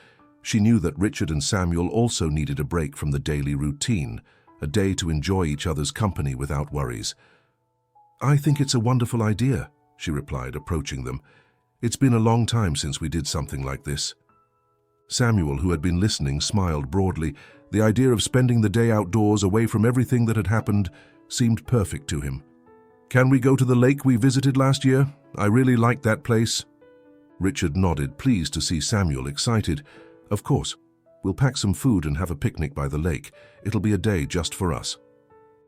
She knew that Richard and Samuel also needed a break from the daily routine, a day to enjoy each other's company without worries. "I think it's a wonderful idea," she replied, approaching them. "It's been a long time since we did something like this." Samuel, who had been listening, smiled broadly. The idea of spending the day outdoors, away from everything that had happened, seemed perfect to him. "Can we go to the lake we visited last year? I really liked that place." Richard nodded, pleased to see Samuel excited. "Of course. We'll pack some food and have a picnic by the lake. It'll be a day just for us."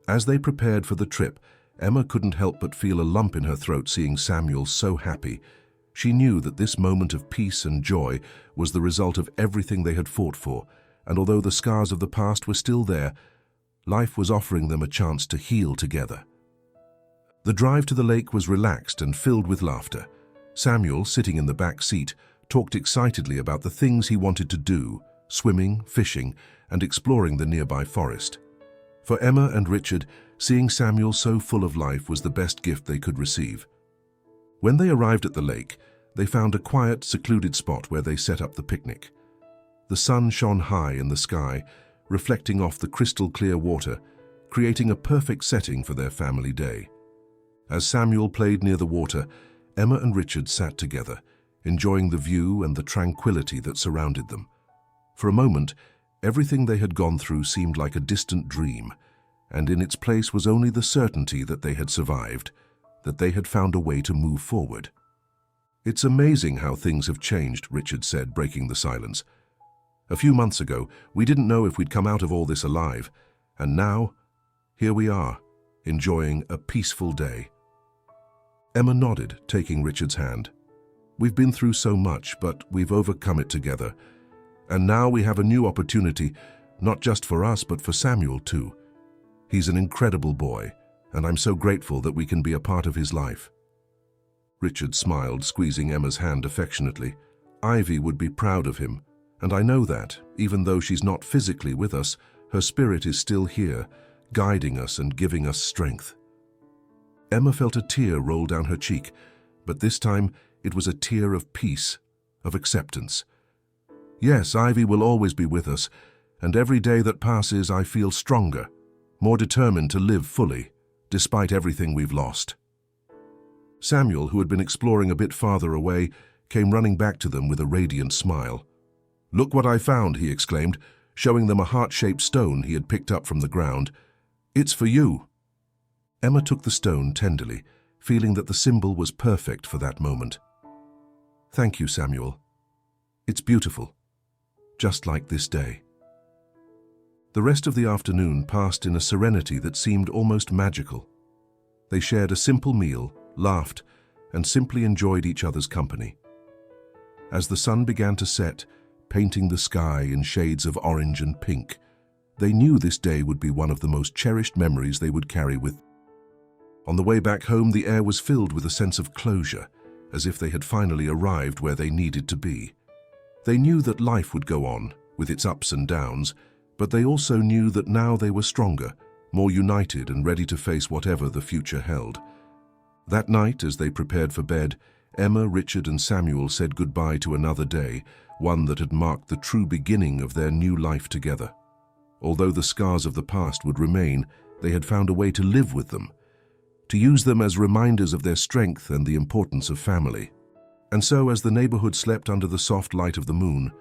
As they prepared for the trip, Emma couldn't help but feel a lump in her throat seeing Samuel so happy. She knew that this moment of peace and joy was the result of everything they had fought for, and although the scars of the past were still there, life was offering them a chance to heal together. The drive to the lake was relaxed and filled with laughter. Samuel, sitting in the back seat, talked excitedly about the things he wanted to do, swimming, fishing, and exploring the nearby forest. For Emma and Richard, seeing Samuel so full of life was the best gift they could receive. When they arrived at the lake, they found a quiet, secluded spot where they set up the picnic. The sun shone high in the sky, reflecting off the crystal-clear water, creating a perfect setting for their family day. As Samuel played near the water, Emma and Richard sat together, enjoying the view and the tranquility that surrounded them. For a moment, everything they had gone through seemed like a distant dream, and in its place was only the certainty that they had survived, that they had found a way to move forward. "It's amazing how things have changed," Richard said, breaking the silence. "A few months ago, we didn't know if we'd come out of all this alive, and now, here we are, enjoying a peaceful day." Emma nodded, taking Richard's hand. "We've been through so much, but we've overcome it together. And now we have a new opportunity, not just for us, but for Samuel too. He's an incredible boy, and I'm so grateful that we can be a part of his life." Richard smiled, squeezing Emma's hand affectionately. "Ivy would be proud of him, and I know that, even though she's not physically with us, her spirit is still here, guiding us and giving us strength." Emma felt a tear roll down her cheek, but this time it was a tear of peace, of acceptance. "Yes, Ivy will always be with us, and every day that passes I feel stronger, more determined to live fully, despite everything we've lost." Samuel, who had been exploring a bit farther away, came running back to them with a radiant smile. "Look what I found," he exclaimed, showing them a heart-shaped stone he had picked up from the ground. "It's for you." Emma took the stone tenderly, feeling that the symbol was perfect for that moment. "Thank you, Samuel. It's beautiful, just like this day." The rest of the afternoon passed in a serenity that seemed almost magical. They shared a simple meal, laughed, and simply enjoyed each other's company. As the sun began to set, painting the sky in shades of orange and pink, they knew this day would be one of the most cherished memories they would carry with. On the way back home, the air was filled with a sense of closure, as if they had finally arrived where they needed to be. They knew that life would go on, with its ups and downs, but they also knew that now they were stronger, more united and ready to face whatever the future held. That night, as they prepared for bed, Emma, Richard, and Samuel said goodbye to another day, one that had marked the true beginning of their new life together. Although the scars of the past would remain, they had found a way to live with them, to use them as reminders of their strength and the importance of family. And so, as the neighborhood slept under the soft light of the moon,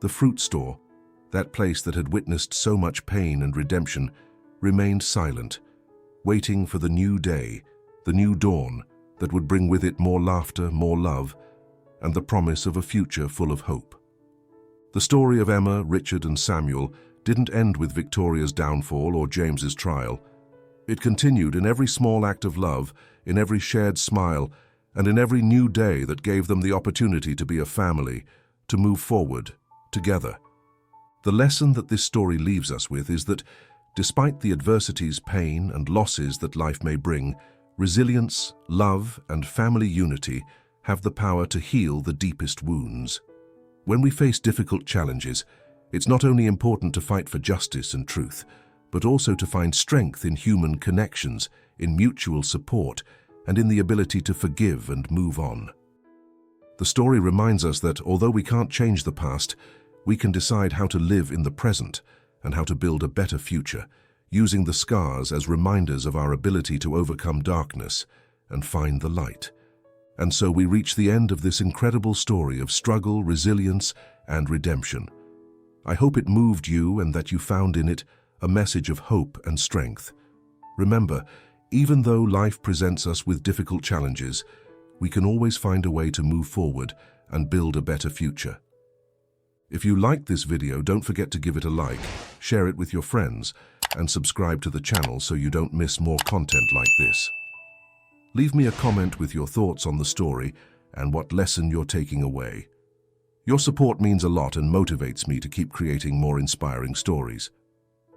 the fruit store, that place that had witnessed so much pain and redemption, remained silent, waiting for the new day, the new dawn that would bring with it more laughter, more love, and the promise of a future full of hope. The story of Emma, Richard, and Samuel didn't end with Victoria's downfall or James's trial. It continued in every small act of love, in every shared smile, and in every new day that gave them the opportunity to be a family, to move forward, together. The lesson that this story leaves us with is that, despite the adversities, pain, and losses that life may bring, resilience, love, and family unity have the power to heal the deepest wounds. When we face difficult challenges, it's not only important to fight for justice and truth, but also to find strength in human connections, in mutual support, and in the ability to forgive and move on. The story reminds us that although we can't change the past, we can decide how to live in the present and how to build a better future, using the scars as reminders of our ability to overcome darkness and find the light. And so we reach the end of this incredible story of struggle, resilience, and redemption. I hope it moved you and that you found in it a message of hope and strength. Remember, even though life presents us with difficult challenges, we can always find a way to move forward and build a better future. If you liked this video, don't forget to give it a like, share it with your friends, and subscribe to the channel so you don't miss more content like this. Leave me a comment with your thoughts on the story and what lesson you're taking away. Your support means a lot and motivates me to keep creating more inspiring stories.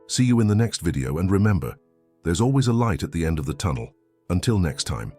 See you in the next video, and remember, there's always a light at the end of the tunnel. Until next time.